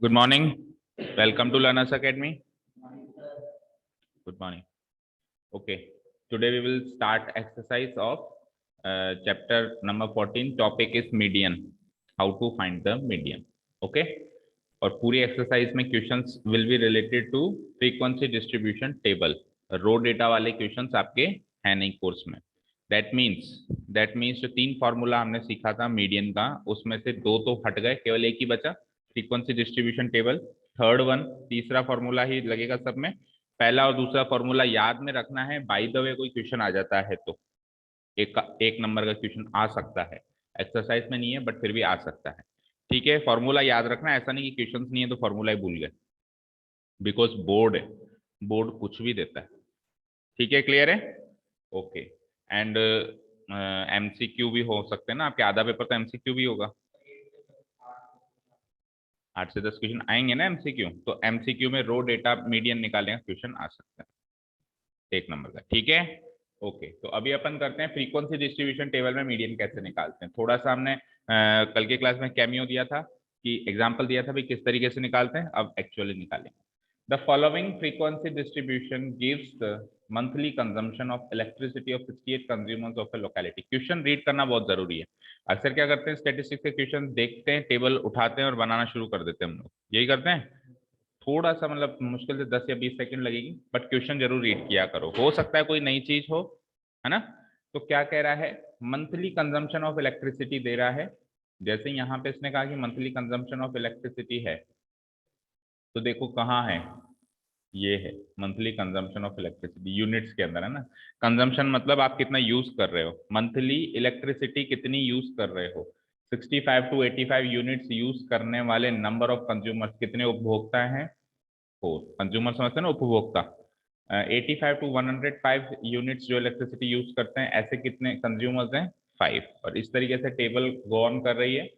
Good morning. Welcome to Learners Academy. Good morning. Okay. Today we will start exercise of chapter number 14. Topic is median. How to find the median. Okay. और पूरी exercise में questions will be related to frequency distribution table. Raw data वाले questions आपके हैं नहीं course में. That means जो तीन फॉर्मूला हमने सीखा था मीडियन का, उसमें से दो तो हट गए, केवल एक ही बचा, frequency distribution table. Third one, तीसरा फॉर्मूला ही लगेगा सब में. पहला और दूसरा फॉर्मूला याद में रखना है. बाय द वे कोई क्वेश्चन आ जाता है तो एक नंबर का क्वेश्चन आ सकता है. एक्सरसाइज में नहीं है बट फिर भी आ सकता है. ठीक है, फॉर्मूला याद रखना. ऐसा नहीं कि क्वेश्चंस नहीं है तो फॉर्मूला ही भूल गए, बिकॉज बोर्ड है, बोर्ड कुछ भी देता है. ठीक है, क्लियर है? ओके. एंड एमसीक्यू भी हो सकते हैं ना आपके. आधा पेपर तो एमसीक्यू भी होगा. 8 से 10 क्वेश्चन आएंगे ना एमसीक्यू. तो एमसीक्यू में रो डेटा मीडियन निकालने का क्वेश्चन आ सकता है एक नंबर का. ठीक है, ओके. तो अभी अपन करते हैं फ्रीक्वेंसी डिस्ट्रीब्यूशन टेबल में मीडियन कैसे निकालते हैं. थोड़ा सा हमने कल के क्लास में कैमियो दिया था कि एग्जांपल दिया था भाई किस तरीके से निकालते हैं. अब एक्चुअली निकालेंगे. The following frequency distribution gives the monthly consumption of elasticity of 68 consumers of A locality. Question read करना बहुत जरूरी है. अक्सर क्या करते हैं, स्टेटिस्टिक्स के क्वेश्चन देखते हैं, टेबल उठाते हैं और बनाना शुरू कर देते हैं. हम लोग यही करते हैं. थोड़ा सा मतलब मुश्किल से 10 या 20 सेकंड लगेगी, बट क्वेश्चन जरूर रीड किया करो. हो सकता है कोई नई चीज हो, है ना. तो क्या कह रहा है, मंथली कंजम्पशन ऑफ इलेक्ट्रिसिटी दे रहा है. जैसे यहाँ पे इसने कहा कि मंथली कंजम्पशन ऑफ इलेक्ट्रिसिटी है, तो देखो कहाँ है, ये है monthly consumption of electricity. Units के अंदर है ना. कंजम्पशन मतलब आप कितना यूज कर रहे हो. मंथली इलेक्ट्रिसिटी कितनी यूज कर रहे हो. 65 टू 85 यूनिट्स यूज करने वाले नंबर ऑफ कंज्यूमर्स, कितने उपभोक्ता हैं. 4. कंज्यूमर समझते हैं ना, उपभोक्ता. 85 टू 105 यूनिट्स जो इलेक्ट्रिसिटी यूज करते हैं, ऐसे कितने कंज्यूमर्स हैं. 5. और इस तरीके से टेबल गो ऑन कर रही है.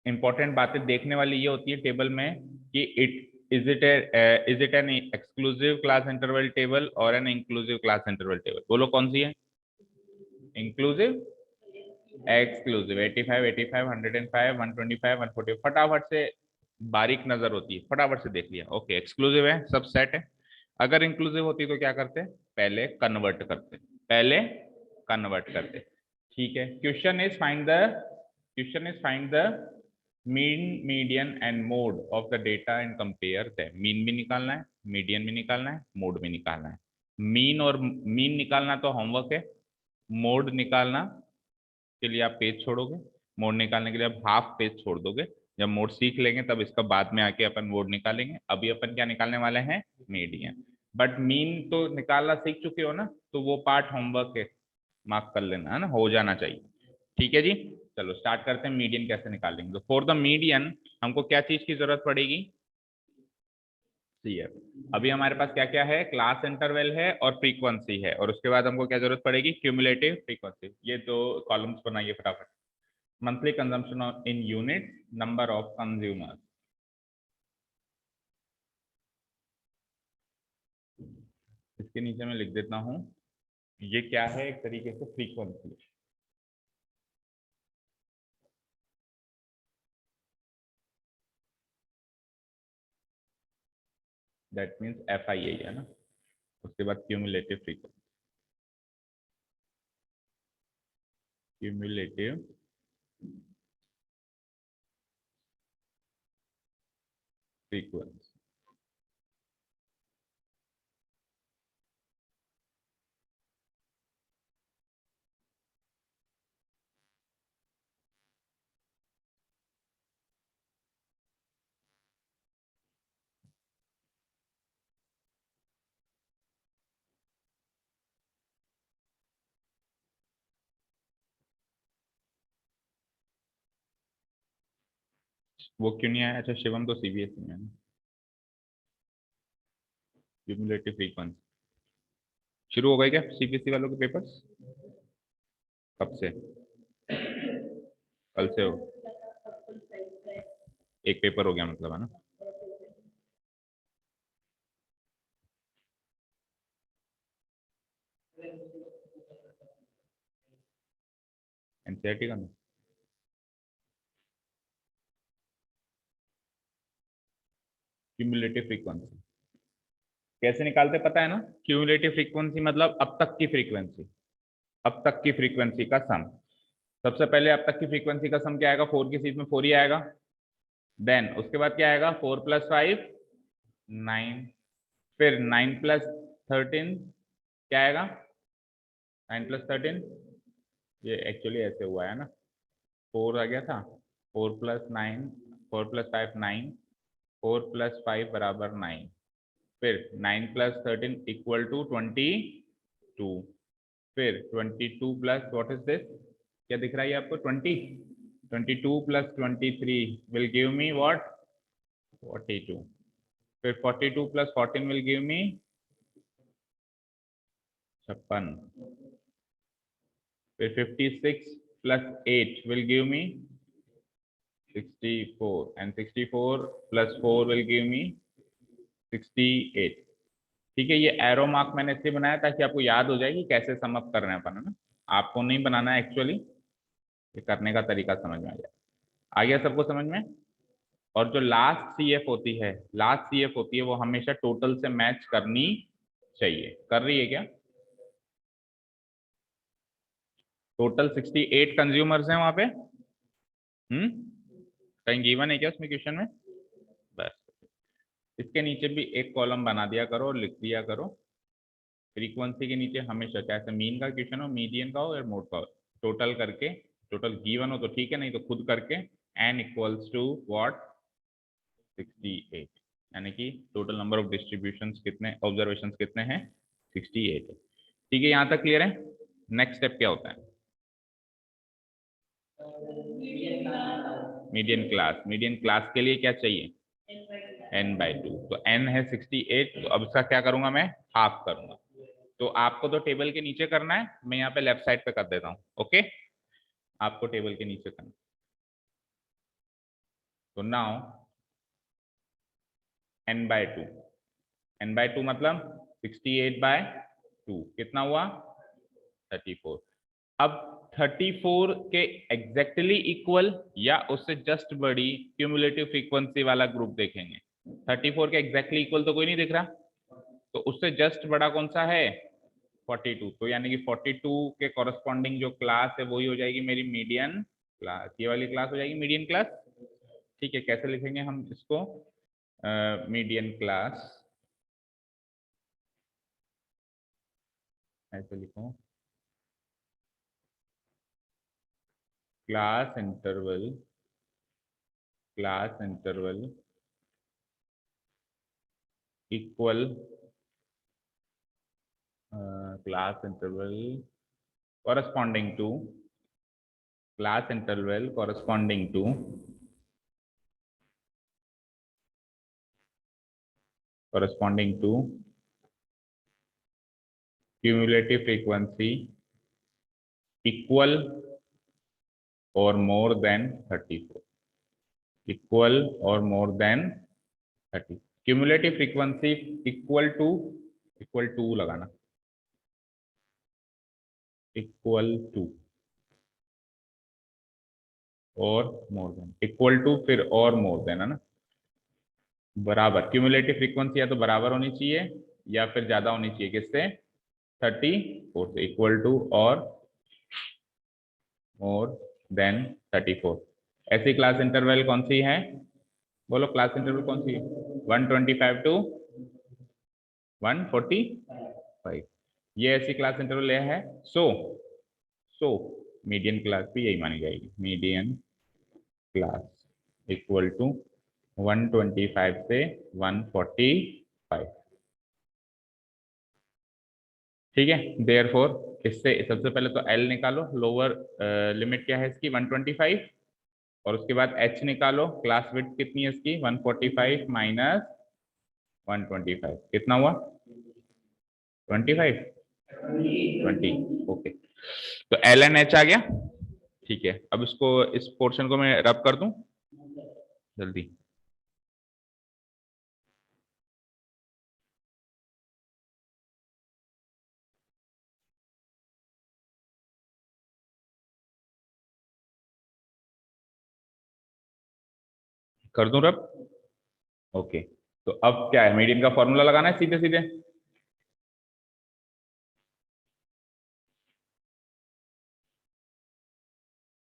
इंपॉर्टेंट बातें देखने वाली ये होती है टेबल में कि is it an exclusive class interval table और an inclusive class interval table. बोलो कौन सी है. Inclusive, exclusive. 85, 85, 105, 125, 140. फटाफट से बारीक नजर होती है, फटाफट से देख लिया. ओके, एक्सक्लूसिव है, सब सेट है. अगर इंक्लूसिव होती तो क्या करते, पहले कन्वर्ट करते. ठीक है. Question is find the mean, median and mode of the data and compare them. Mean भी निकालना है, मीडियन भी निकालना है, मोड भी निकालना है. मीन निकालना तो होमवर्क है. मोड निकालना के लिए आप पेज छोड़ोगे, मोड निकालने के लिए आप हाफ पेज छोड़ दोगे. जब मोड सीख लेंगे तब इसका बाद में आके अपन मोड निकालेंगे. अभी अपन क्या निकालने वाले हैं, मीडियन. बट मीन तो निकालना सीख चुके हो ना, तो वो पार्ट होमवर्क है, मार्क कर लेना, है ना, हो जाना चाहिए. ठीक है जी. चलो स्टार्ट करते हैं. मीडियन कैसे निकालेंगे. तो फॉर द मीडियन हमको क्या चीज की जरूरत पड़ेगी. सीएफ. अभी हमारे पास क्या क्या है, क्लास इंटरवल है और फ्रीक्वेंसी है. और उसके बाद हमको क्या जरूरत पड़ेगी, क्यूमुलेटिव फ्रीक्वेंसी. ये दो कॉलम्स बनाइए फटाफट. Monthly consumption in unit, number of consumers. इसके नीचे मैं लिख देता हूं, ये क्या है, एक तरीके से frequency. That means F I है ना. उसके बाद क्यूमुलेटिव फ्रीक्वेंसी, क्यूमुलेटिव फ्रीक्वेंसी. वो क्यों नहीं आया. अच्छा, शिवम तो सीबीएसई में है ना. क्यूमुलेटिव फ्रीक्वेंसी शुरू हो गए क्या सीबीएसई वालों के पेपर्स. कब से. कल से हो. एक पेपर हो गया मतलब, है ना. एनसीईआरटी का ना. क्यूमुलेटिव फ्रीक्वेंसी कैसे निकालते पता है ना? क्यूमुलेटिव फ्रीक्वेंसी मतलब अब तक की फ्रीक्वेंसी, अब तक की फ्रीक्वेंसी का सम। सबसे पहले अब तक की फ्रीक्वेंसी का सम क्या आएगा? 4 की सीट में 4 ही आएगा। देन उसके बाद क्या आएगा? 4 + 5 9, फिर 9 + 13 क्या आएगा? 9 + 13, ये एक्चुअली ऐसे हुआ है ना, 4 आ गया था, 4 + 9, 4 + 5 9, 4 + 5 बराबर 9, फिर 9 + 13 = 22, फिर 22 प्लस व्हाट इज दिस, क्या दिख रहा है ये आपको? 20, 22 + 23 विल गिव मी व्हाट? 42, फिर 42 + 14 विल गिव मी 56, फिर 56 + 8 will give me 64, and 64 + 4 will give me 68। ठीक है, ये एरो मार्क मैंने इसलिए बनाया ताकि आपको याद हो जाए कि कैसे सम अप करना है अपन, है ना? आपको नहीं बनाना है एक्चुअली, ये करने का तरीका समझ में आ गया सबको समझ में? और जो लास्ट सीएफ होती है, लास्ट सीएफ होती है वो हमेशा टोटल से मैच करनी चाहिए। कर रही है क्या? टोटल 68 कंज्यूमर्स हैं वहां पे। कहीं गिवन है क्या उसमें क्वेश्चन में? बस इसके नीचे भी एक कॉलम बना दिया करो और लिख दिया करो फ्रीक्वेंसी के नीचे हमेशा, चाहे मीन का क्वेश्चन हो, मीडियन का हो या मोड का हो, टोटल करके, टोटल गिवन हो तो ठीक है, नहीं तो खुद करके n = व्हाट? 68, यानी कि टोटल नंबर ऑफ डिस्ट्रीब्यूशन कितने, ऑब्जर्वेशन कितने हैं? 68 है। ठीक है, यहाँ तक क्लियर है? नेक्स्ट स्टेप क्या होता है? Median class. मीडियन क्लास के लिए क्या चाहिए? n/2। तो n है 68, तो अब इसका क्या करूंगा मैं? हाफ करूंगा। तो आपको तो टेबल के नीचे करना है, मैं यहाँ पे लेफ्ट साइड पे कर देता हूँ। ओके, आपको टेबल के नीचे करना। तो नाउ n/2, n/2 मतलब 68/2 कितना हुआ? 34। अब 34 के एग्जैक्टली इक्वल या उससे जस्ट बड़ी क्यूमुलेटिव फ्रीक्वेंसी वाला ग्रुप देखेंगे। 34 के एग्जैक्टली इक्वल तो कोई नहीं दिख रहा, तो उससे जस्ट बड़ा कौन सा है? 42। तो यानी कि 42 के कॉरस्पॉन्डिंग जो क्लास है वही हो जाएगी मेरी मीडियन क्लास, ये वाली क्लास हो जाएगी मीडियन क्लास। ठीक है, कैसे लिखेंगे हम इसको? मीडियन क्लास ऐसे लिखो, class interval, class interval equal, class interval corresponding to, class interval corresponding to cumulative frequency equal or more than 34, equal or more than 30। cumulative frequency equal to लगाना, equal to और more than, equal to फिर और more than, है ना? बराबर, cumulative frequency या तो बराबर होनी चाहिए या फिर ज्यादा होनी चाहिए, किससे? 34 से, इक्वल टू और मोर देन 34। ऐसी क्लास इंटरवल कौन सी है? बोलो, क्लास इंटरवल कौन सी है? 125 to 145, ये ऐसी क्लास इंटरवल है। सो मीडियन क्लास भी यही मानी जाएगी, मीडियन क्लास इक्वल टू 125 से 145। ठीक है, देयरफॉर इससे सबसे पहले तो L निकालो, लोअर लिमिट क्या है इसकी? 125, और उसके बाद H निकालो, क्लास विड्थ कितनी है इसकी? 145 माइनस 125 कितना हुआ? 25, 20। ओके, तो LNH आ गया। ठीक है, अब इसको, इस पोर्शन को मैं रब कर दूं जल्दी। कर दूं रब? ओके, तो अब क्या है, मीडियन का फॉर्मूला लगाना है सीधे सीधे।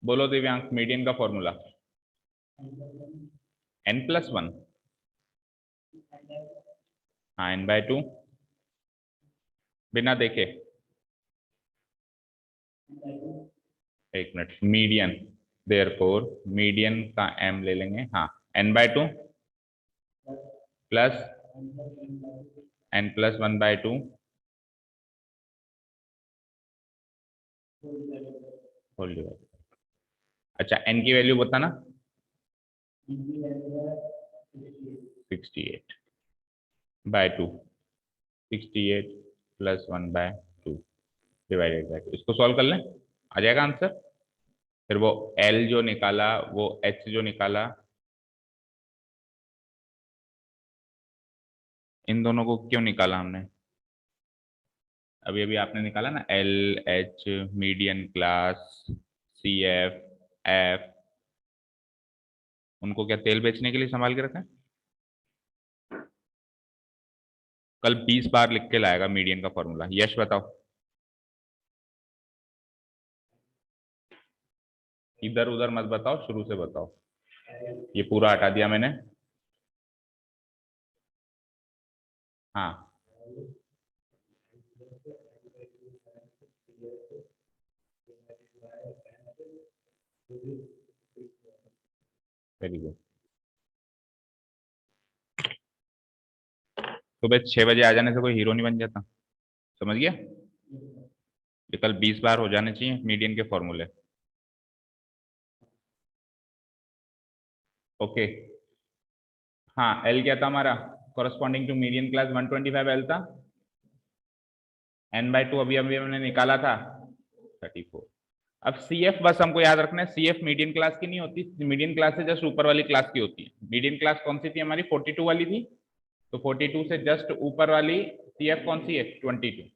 बोलो दिव्यांश, मीडियन का फॉर्मूला n+1। हाँ n/2, बिना देखे। एक मिनट, मीडियन, देयरफॉर मीडियन का m ले लेंगे। हाँ n/2 plus n+1/2 whole divide. अच्छा n की वैल्यू बताना। 68/2, 68 + 1/2 डिवाइडेड बाय 2। इसको सॉल्व कर लें, आ जाएगा आंसर। फिर वो L जो निकाला, वो H जो निकाला, इन दोनों को क्यों निकाला हमने? अभी अभी आपने निकाला ना, LH, median class, CF, F, उनको क्या तेल बेचने के लिए संभाल के रखा है? कल 20 बार लिख के लाएगा मीडियन का फॉर्मूला। यश बताओ, इधर उधर मत बताओ, शुरू से बताओ। ये पूरा हटा दिया मैंने। हाँ वेरी गुड। सुबह 6 बजे आ जाने से कोई हीरो नहीं बन जाता, समझ गया? ये कल 20 बार हो जाने चाहिए मीडियन के फॉर्मूले। ओके। हाँ एल क्या था हमारा, corresponding to median class 125 L था। n/2 अभी अभी हमने निकाला था 34। अब सी एफ बस हमको याद रखना है, सी एफ मीडियन क्लास की नहीं होती, मीडियन क्लास से जस्ट ऊपर वाली क्लास की होती है। मीडियन क्लास कौन सी थी हमारी, 42 वाली थी। तो 42 से जस्ट ऊपर वाली सी एफ कौन सी है, 22।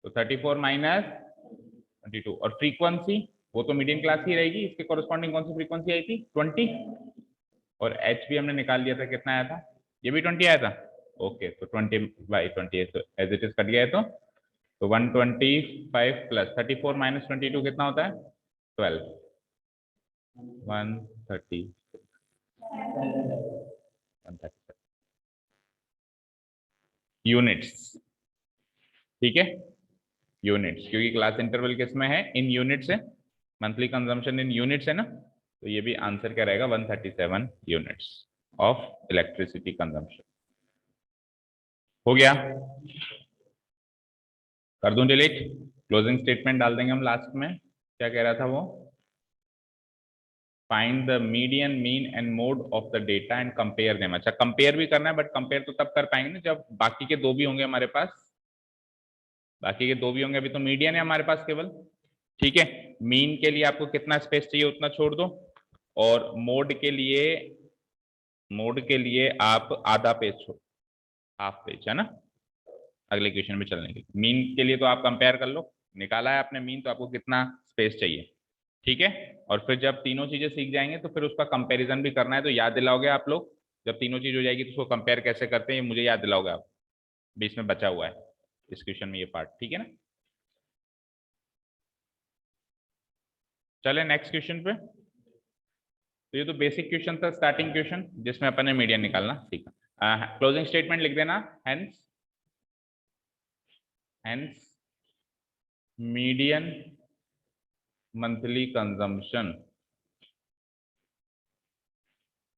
तो 34 माइनस 22। और फ्रीक्वेंसी वो तो मीडियन क्लास ही रहेगी, इसके कॉरेस्पॉन्डिंग कौन सी फ्रीक्वेंसी आई थी, 20। और एच भी हमने निकाल लिया था, कितना आया था, ये भी 20 आया था। ओके तो 20/20 एज इट इज कट गया है। तो 125 प्लस 34 माइनस 22 कितना होता है, 12। 130, 137 यूनिट्स। ठीक है, यूनिट्स, क्योंकि क्लास इंटरवल किस में है, इन यूनिट्स है, मंथली कंजम्पशन इन यूनिट्स है ना। तो ये भी आंसर क्या रहेगा, 137 यूनिट्स ऑफ इलेक्ट्रिसिटी कंजम्पशन। हो गया, कर दूं डिलीट, क्लोजिंग स्टेटमेंट डाल देंगे हम लास्ट में। क्या कह रहा था वो, find the median, mean and mode of the data and compare them. अच्छा कंपेयर भी करना है, बट कंपेयर तो तब कर पाएंगे ना जब बाकी के दो भी होंगे हमारे पास। बाकी के दो भी होंगे, अभी तो मीडियन है हमारे पास केवल। ठीक है, मीन के लिए आपको कितना स्पेस चाहिए उतना छोड़ दो, और मोड के लिए आप आधा पेज छोड़, हाफ पेज है ना। अगले क्वेश्चन में चलने के लिए मीन के लिए तो आप कंपेयर कर लो, निकाला है आपने मीन, तो आपको कितना स्पेस चाहिए। ठीक है, और फिर जब तीनों चीजें सीख जाएंगे तो फिर उसका कंपैरिजन भी करना है, तो याद दिलाओगे आप लोग। जब तीनों चीज हो जाएगी तो उसको कंपेयर कैसे करते हैं ये मुझे याद दिलाओगे आप, बीच में बचा हुआ है इस क्वेश्चन में ये पार्ट। ठीक है ना, चले नेक्स्ट क्वेश्चन पे। तो ये तो बेसिक क्वेश्चन था, स्टार्टिंग क्वेश्चन जिसमें अपन ने मीडियन निकालना सीखा। क्लोजिंग स्टेटमेंट लिख देना, hence hence median monthly consumption,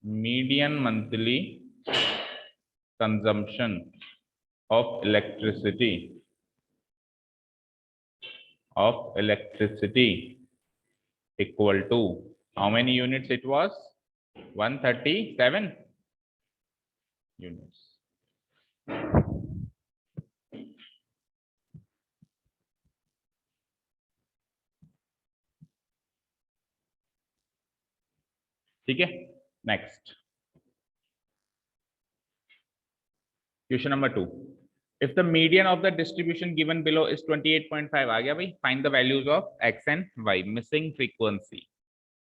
median monthly consumption of electricity equal to how many units it was, 137 units। ठीक है, next question number 2। If the median of the distribution given below is 28.5, आ गया भाई, find the values of x and y, missing frequency.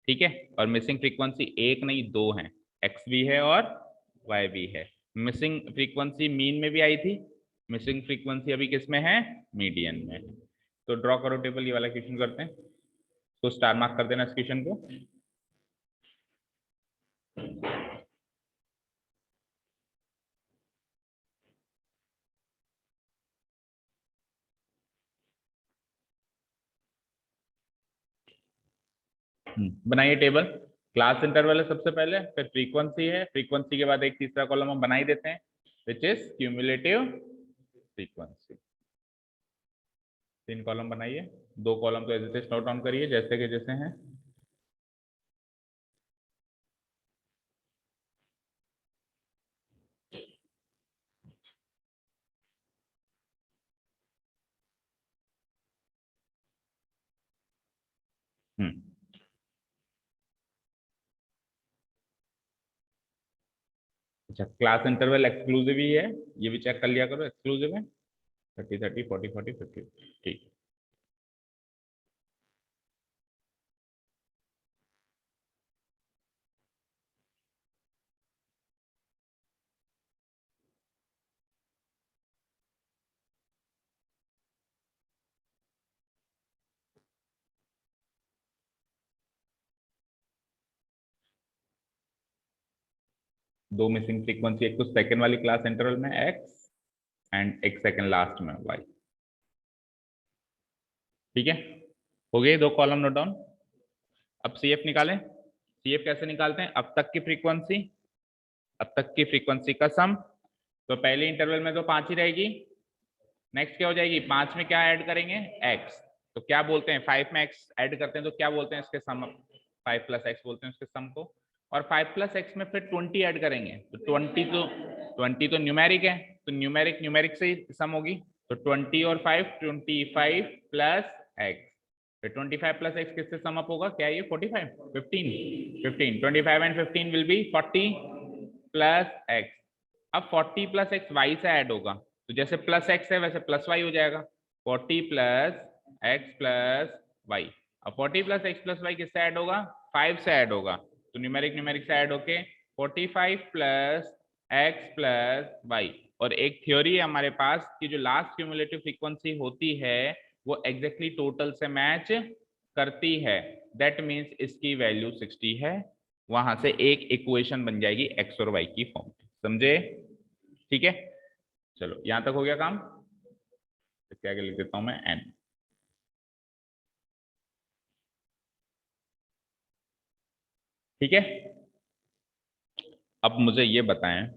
ठीक है, और missing frequency एक नहीं दो हैं, एक्स भी है और वाई भी है। मिसिंग फ्रीक्वेंसी मीन में भी आई थी, मिसिंग फ्रीक्वेंसी अभी किस में है, मीडियन में। तो ड्रॉ करो टेबल, ये वाला क्वेश्चन करते हैं, तो स्टार मार्क कर देना इस क्वेश्चन को। बनाइए टेबल। क्लास इंटरवल है सबसे पहले, फिर फ्रीक्वेंसी है, फ्रीक्वेंसी के बाद एक तीसरा कॉलम हम बना ही देते हैं which is cumulative frequency. 3 column बनाइए, 2 कॉलम तो as it is note down करिए जैसे के जैसे हैं। हम्म अच्छा, क्लास इंटरवल एक्सक्लूसिव ही है, ये भी चेक कर लिया करो, एक्सक्लूसिव है 30 30 40 40 50, ठीक। 2 मिसिंग फ्रीक्वेंसी, एक तो सेकंड वाली क्लास इंटरवल में एक्स एंड एक सेकंड लास्ट में वाई, ठीक है। हो गए 2 कॉलम नोट डाउन। अब सी एफ निकालें। सी एफ कैसे निकालते हैं, अब तक की फ्रीक्वेंसी, अब तक की फ्रीक्वेंसी का सम। तो पहले इंटरवल में तो 5 ही रहेगी, नेक्स्ट क्या हो जाएगी, 5 में क्या ऐड करेंगे, एक्स। तो क्या बोलते हैं, 5 में एक्स ऐड करते हैं तो क्या बोलते हैं इसके सम, 5 प्लस एक्स बोलते हैं उसके सम को। और 5 प्लस एक्स में फिर 20 ऐड करेंगे तो 20 तो न्यूमेरिक है, तो न्यूमेरिक न्यूमेरिक से ही सम होगी। तो 20 और 5 25 प्लस एक्स, फिर 25 प्लस एक्स किससे सम अप होगा, क्या ये 45 15 25 and 15 will be 40 plus x. अब 40 प्लस एक्स वाई से ऐड होगा, तो जैसे प्लस एक्स है वैसे प्लस वाई हो जाएगा, 40 प्लस एक्स प्लस वाई। अब 40 प्लस एक्स प्लस वाई किससे ऐड होगा, 5 से ऐड होगा, तो न्यूमेरिक न्यूमेरिक से ऐड होके 45 प्लस एक्स प्लस वाई। और एक थ्योरी है हमारे पास कि जो लास्ट क्यूमुलेटिव फ्रीक्वेंसी होती है वो एग्जैक्टली टोटल से मैच करती है, दैट मीन्स इसकी वैल्यू 60 है। वहां से एक इक्वेशन बन जाएगी एक्स और वाई की फॉर्म, समझे, ठीक है। चलो यहां तक हो गया काम, इसके आगे लिख देता हूं मैं एन, ठीक है। अब मुझे ये बताएं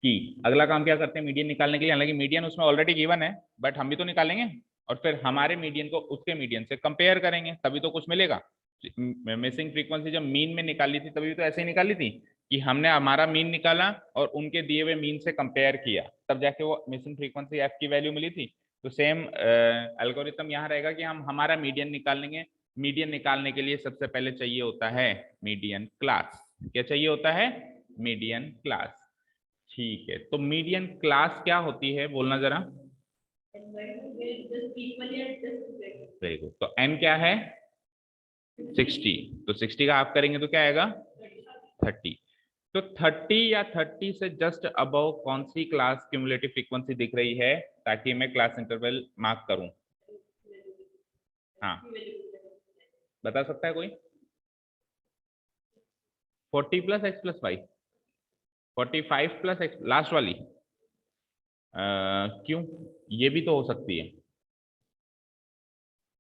कि अगला काम क्या करते हैं मीडियन निकालने के लिए, हालांकि मीडियन उसमें ऑलरेडी गिवन है बट हम भी तो निकालेंगे, और फिर हमारे मीडियन को उसके मीडियन से कंपेयर करेंगे तभी तो कुछ मिलेगा। मिसिंग फ्रीक्वेंसी जब मीन में निकाली थी तभी तो ऐसे ही निकाली थी कि हमने हमारा मीन निकाला और उनके दिए हुए मीन से कंपेयर किया, तब जाके वो मिसिंग फ्रीक्वेंसी एफ की वैल्यू मिली थी। तो सेम एल्गोरिथम यहाँ रहेगा कि हम हमारा मीडियन निकालेंगे। मीडियन निकालने के लिए सबसे पहले चाहिए होता है मीडियन क्लास। क्या चाहिए होता है, मीडियन क्लास, ठीक है। तो मीडियन क्लास क्या होती है बोलना जरा, वेरी गुड। तो एन क्या है 60, तो 60 का आप करेंगे तो क्या आएगा 30। तो 30 या 30 से जस्ट अबव कौन सी क्लास क्यूमुलेटिव फ्रीक्वेंसी दिख रही है, ताकि मैं क्लास इंटरवल मार्क करूं। हाँ बता सकता है कोई, 40 plus x plus y, 45 plus x last वाली, क्यों, ये भी तो हो सकती है।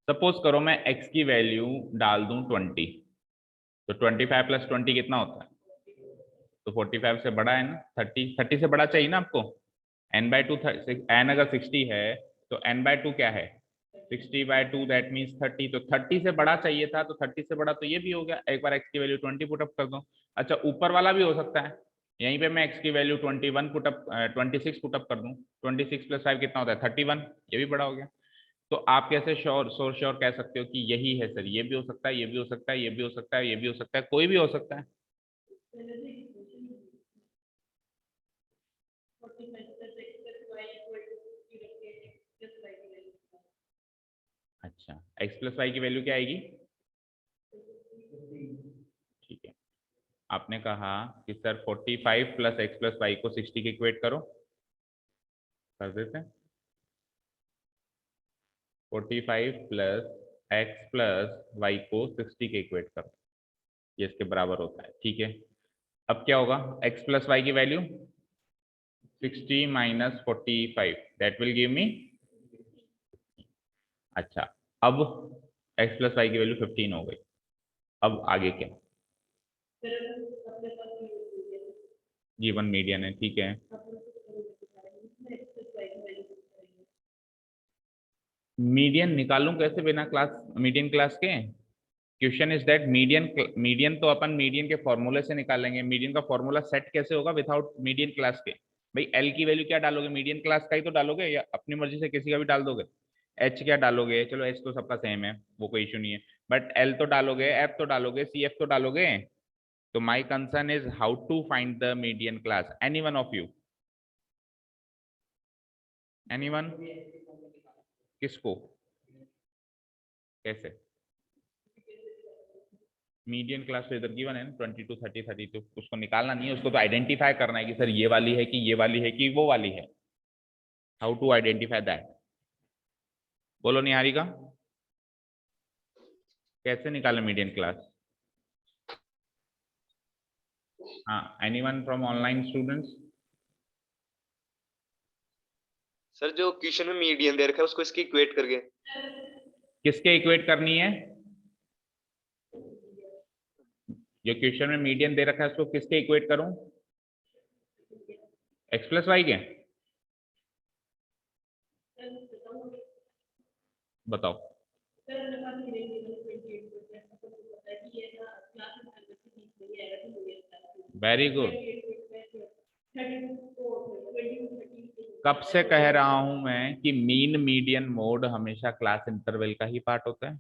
सपोज करो मैं x की वैल्यू डाल दूं 20, तो 25 प्लस 20 कितना होता है, तो 45 से बड़ा है ना, 30, 30 से बड़ा चाहिए ना आपको। n/2 n अगर 60 है तो n/2 क्या है 60/2, दैट मीन्स 30, तो 30 से बड़ा चाहिए था, तो 30 से बड़ा तो ये भी हो गया। एक बार x की वैल्यू 20 पुटअप कर दो। अच्छा ऊपर वाला भी हो सकता है, यहीं पे मैं x की वैल्यू 21 पुटअप 26 पुटअप कर दूं, 26 प्लस 5 कितना होता है 31, ये भी बड़ा हो गया। तो आप कैसे श्योर कह सकते हो कि यही है सर, ये भी हो सकता है, ये भी हो सकता है, ये भी हो सकता है, ये भी हो सकता है, कोई भी हो सकता है। अच्छा x प्लस वाई की वैल्यू क्या आएगी, ठीक है। आपने कहा कि sir 45 plus x plus y को 60 के इक्वेट करो, कर देते हैं। 45 प्लस एक्स प्लस वाई को 60 के इक्वेट करो, ये इसके बराबर होता है, ठीक है। अब क्या होगा, एक्स प्लस वाई की value 60 minus 45, that will give me, अच्छा अब एक्स प्लस वाई की वैल्यू 15 हो गई। अब आगे क्या, गिवन मीडियन है, ठीक है। मीडियन निकालूं कैसे बिना क्लास, मीडियन क्लास के? Question is that median, median तो अपन मीडियन के फॉर्मूले से निकालेंगे, मीडियन का फॉर्मूला सेट कैसे होगा विदाउट मीडियन क्लास के? भाई एल की वैल्यू क्या डालोगे, मीडियन क्लास का ही तो डालोगे, या अपनी मर्जी से किसी का भी डाल दोगे? एच क्या डालोगे, चलो एच तो सबका सेम है, वो कोई इशू नहीं है, बट एल तो डालोगे, एफ तो डालोगे, सी एफ तो डालोगे। तो my concern is how to find the median class, any one of you, any one? किसको, कैसे? मीडियन क्लास तो इधर गिवन है ना, 22 30 32, उसको निकालना नहीं है, उसको तो आइडेंटिफाई करना है कि सर ये वाली है कि ये वाली है कि वो वाली है। हाउ टू आइडेंटिफाई दैट, बोलो निहारिका, कैसे निकाले मीडियन क्लास? हाँ, anyone from online students? Sir जो क्वेश्चन में मीडियन दे रखा है उसको इसके इक्वेट करके। किसके इक्वेट करनी है? जो क्वेश्चन में मीडियन दे रखा है उसको किसके इक्वेट करूं? एक्स प्लस वाई के? बताओ। वेरी गुड, कब से कह रहा हूं मैं कि मीन मीडियन मोड हमेशा क्लास इंटरवल का ही पार्ट होता है।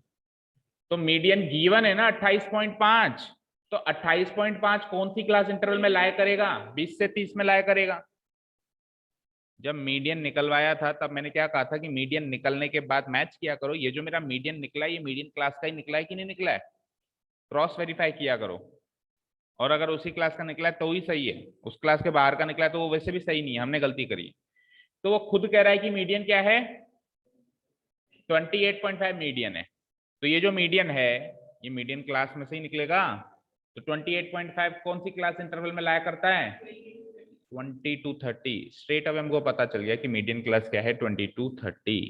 तो मीडियन गिवन है ना 28.5, तो 28.5 कौन सी क्लास इंटरवल में लाया करेगा? 20 से 30 में लाया करेगा। जब मीडियन निकलवाया था तब मैंने क्या कहा था कि मीडियन निकलने के बाद मैच किया करो, ये जो मेरा मीडियन निकला है ये मीडियन क्लास का ही निकला है कि नहीं निकला है, क्रॉस वेरीफाई किया करो। और अगर उसी क्लास का निकला है तो ही सही है, उस क्लास के बाहर का निकला है तो वो वैसे भी सही नहीं है, हमने गलती करी। तो वो खुद कह रहा है कि मीडियन क्या है, 28.5 मीडियन है। तो ये जो मीडियन है ये मीडियन क्लास में से ही निकलेगा। तो 28.5 कौन सी क्लास इंटरवल में लाया करता है? 20 to 30। स्ट्रेट अवे हमको पता चल गया कि मीडियन क्लास क्या है, 20 to 30,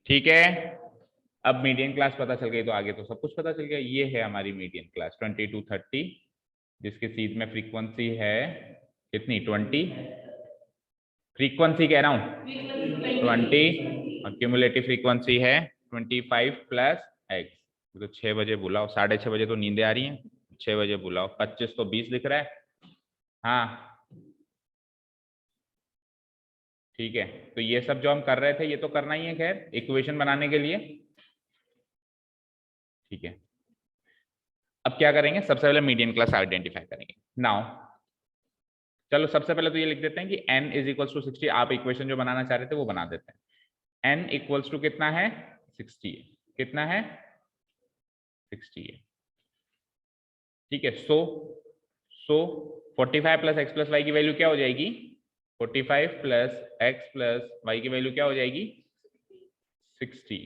ठीक है। अब मीडियन क्लास पता चल गई तो आगे तो सब कुछ पता चल गया। ये है हमारी मीडियन क्लास 20 to 30, जिसके सीध में फ्रीक्वेंसी है कितनी, 20, फ्रीक्वेंसी कह रहा हूं 20, और क्यूमुलेटिव फ्रीक्वेंसी है 25 प्लस एक्स। तो 6 बजे बुलाओ, 6:30 बजे तो नींदे आ रही हैं, 6 बजे बुलाओ। 25 तो 20 दिख रहा है, हाँ ठीक है। तो ये सब जो हम कर रहे थे ये तो करना ही है खैर इक्वेशन बनाने के लिए, ठीक है। अब क्या करेंगे, सबसे पहले मीडियन क्लास आइडेंटिफाई करेंगे। नाउ चलो सबसे पहले तो ये लिख देते हैं कि n इज इक्वल्स टू 60। आप इक्वेशन जो बनाना चाह रहे थे वो बना देते हैं। n इक्वल्स टू कितना है, 60 है, कितना है 60 है, ठीक है। सो 45 प्लस एक्स प्लस वाई की वैल्यू क्या हो जाएगी, 45 प्लस एक्स प्लस वाई की वैल्यू क्या हो जाएगी 60।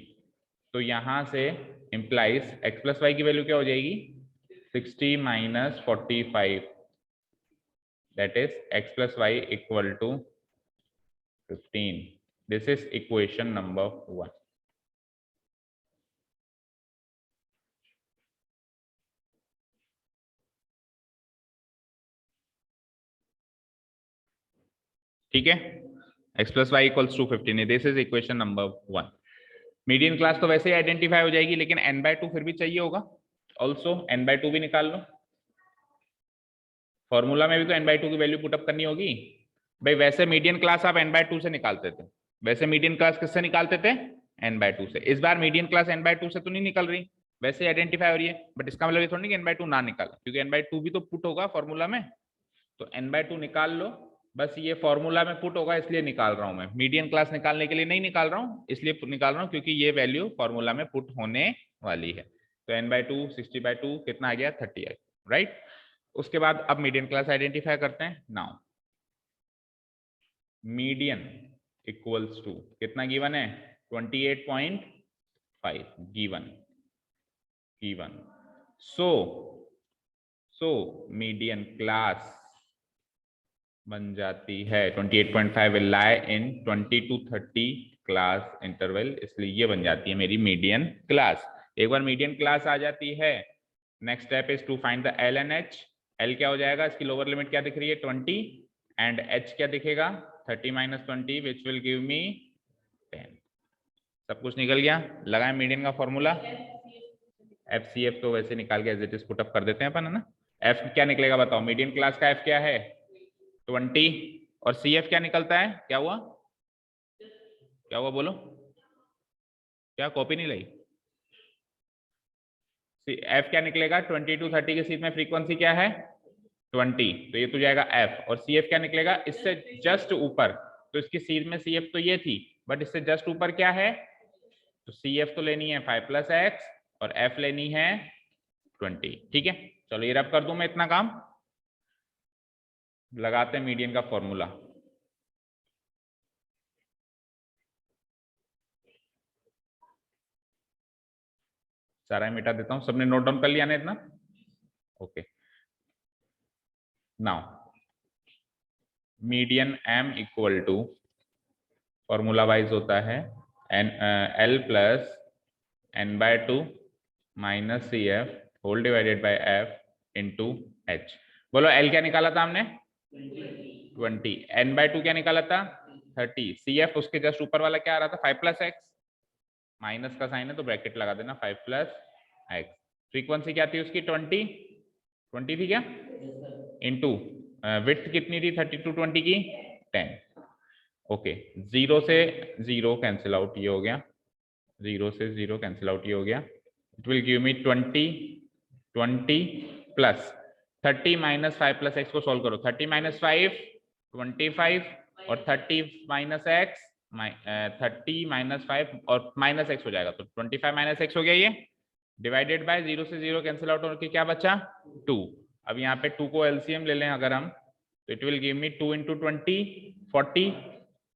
तो यहां से इंप्लाइज एक्स प्लस वाई की वैल्यू क्या हो जाएगी 60 minus 45, that is x plus y equal to 15. This is equation number 1. ठीक है, x plus y equals to 15 है, this is equation number 1. Median class तो वैसे ही आइडेंटिफाई हो जाएगी, लेकिन n/2 फिर भी चाहिए होगा, ऑल्सो n/2 भी निकाल लो। फॉर्मूला में भी तो n/2 की वैल्यू पुटअप करनी होगी। भाई वैसे मीडियन क्लास आप n/2 से निकालते थे, वैसे मीडियन क्लास किससे निकालते थे, n/2 से। इस बार मीडियन क्लास n/2 से तो नहीं निकल रही, वैसे आइडेंटिफाई हो रही है, बट इसका मतलब ये थोड़ी कि n/2 ना निकाला, क्योंकि n/2 भी तो पुट होगा फॉर्मूला में। तो n/2 निकाल लो, बस ये फॉर्मूला में पुट होगा इसलिए निकाल रहा हूं मैं। मीडियन क्लास निकालने के लिए नहीं निकाल रहा हूं, इसलिए निकाल रहा हूं क्योंकि ये वैल्यू फॉर्मूला में पुट होने वाली है। तो n/2 60/2 कितना आ गया 30 आ गया, राइट। उसके बाद अब मीडियन क्लास आइडेंटिफाई करते हैं। नाउ मीडियन इक्वल्स टू कितना गिवन है 28.5 given given. So median class बन जाती है 28.5 will lie in 20 to 30 class interval, इसलिए ये बन जाती है मेरी मीडियन क्लास। एक बार मीडियन क्लास आ जाती है, next step is to find the L and H. L क्या हो जाएगा, इसकी लोअर लिमिट क्या दिख रही है 20, एंड एच क्या दिखेगा 30 minus 20 which will give me 10। सब कुछ निकल गया। लगाए मीडियन का फॉर्मूला, एफ सी एफ तो वैसे निकाल के एज इट इज पुटअप कर देते हैं अपन, है ना। एफ क्या निकलेगा बताओ, मीडियन क्लास का एफ क्या है 20, और सी एफ क्या निकलता है, क्या हुआ क्या हुआ बोलो, क्या कॉपी नहीं लाई। एफ क्या निकलेगा 20 to 30 के सीध में फ्रीक्वेंसी क्या है 20, तो ये तो जाएगा एफ। और सी एफ क्या निकलेगा इससे जस्ट ऊपर, तो इसकी सीध में सी एफ तो ये थी, बट इससे जस्ट ऊपर क्या है, तो सी एफ तो लेनी है 5 + x और एफ लेनी है 20। ठीक है, चलो ये रब कर दूं मैं इतना काम। लगाते हैं मीडियन का फॉर्मूला। सारा मिटा देता हूं, सबने नोट डाउन कर लिया ना इतना, okay. Now median m equal to formula wise होता है N L plus n/2 minus C F whole divided by F into H. बोलो l क्या निकाला था हमने 20, n/2 क्या निकाला था 30, सी एफ उसके जस्ट ऊपर वाला क्या आ रहा था 5 + x, माइनस का साइन है तो ब्रैकेट लगा देना 5 + x। फ्रीक्वेंसी क्या थी उसकी 20 थी क्या, इंटू विड्थ कितनी थी 30 to 20 की 10। ओके, 0 से 0 कैंसिल आउट, ये हो गया 0 से 0 कैंसिल आउट, ये हो गया। It will give me 20 plus 30 minus 5 + x को सॉल्व करो, 30 माइनस 5 25 और 30 माइनस x 30 माइनस 5 और माइनस x हो जाएगा, तो 25 माइनस x हो गया ये, डिवाइडेड बाय 0 से 0 कैंसिल आउट होकर क्या बचा 2। अब यहाँ पे 2 को एलसीएम ले लें अगर हम, तो it will give me 2 × 20 40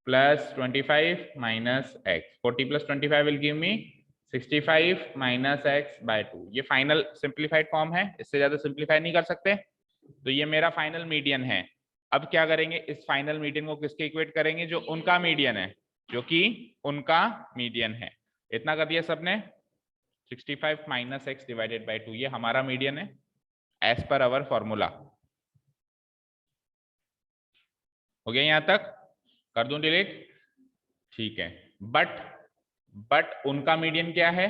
plus 25 minus x, 40 + 25 will give me 65 minus x/2। ये फाइनल सिंप्लीफाइड फॉर्म है, इससे ज्यादा सिंप्लीफाई नहीं कर सकते। तो ये मेरा फाइनल मीडियन है। अब क्या करेंगे, इस फाइनल मीडियन को किसके इक्वेट करेंगे, जो उनका मीडियन है, जो कि उनका मीडियन है। इतना कर दिया सबने, 65 माइनस x डिवाइडेड बाई 2, ये हमारा मीडियन है एज पर अवर फॉर्मूला। हो गया यहां तक, कर दूं डिलीट, ठीक है। बट उनका मीडियन क्या है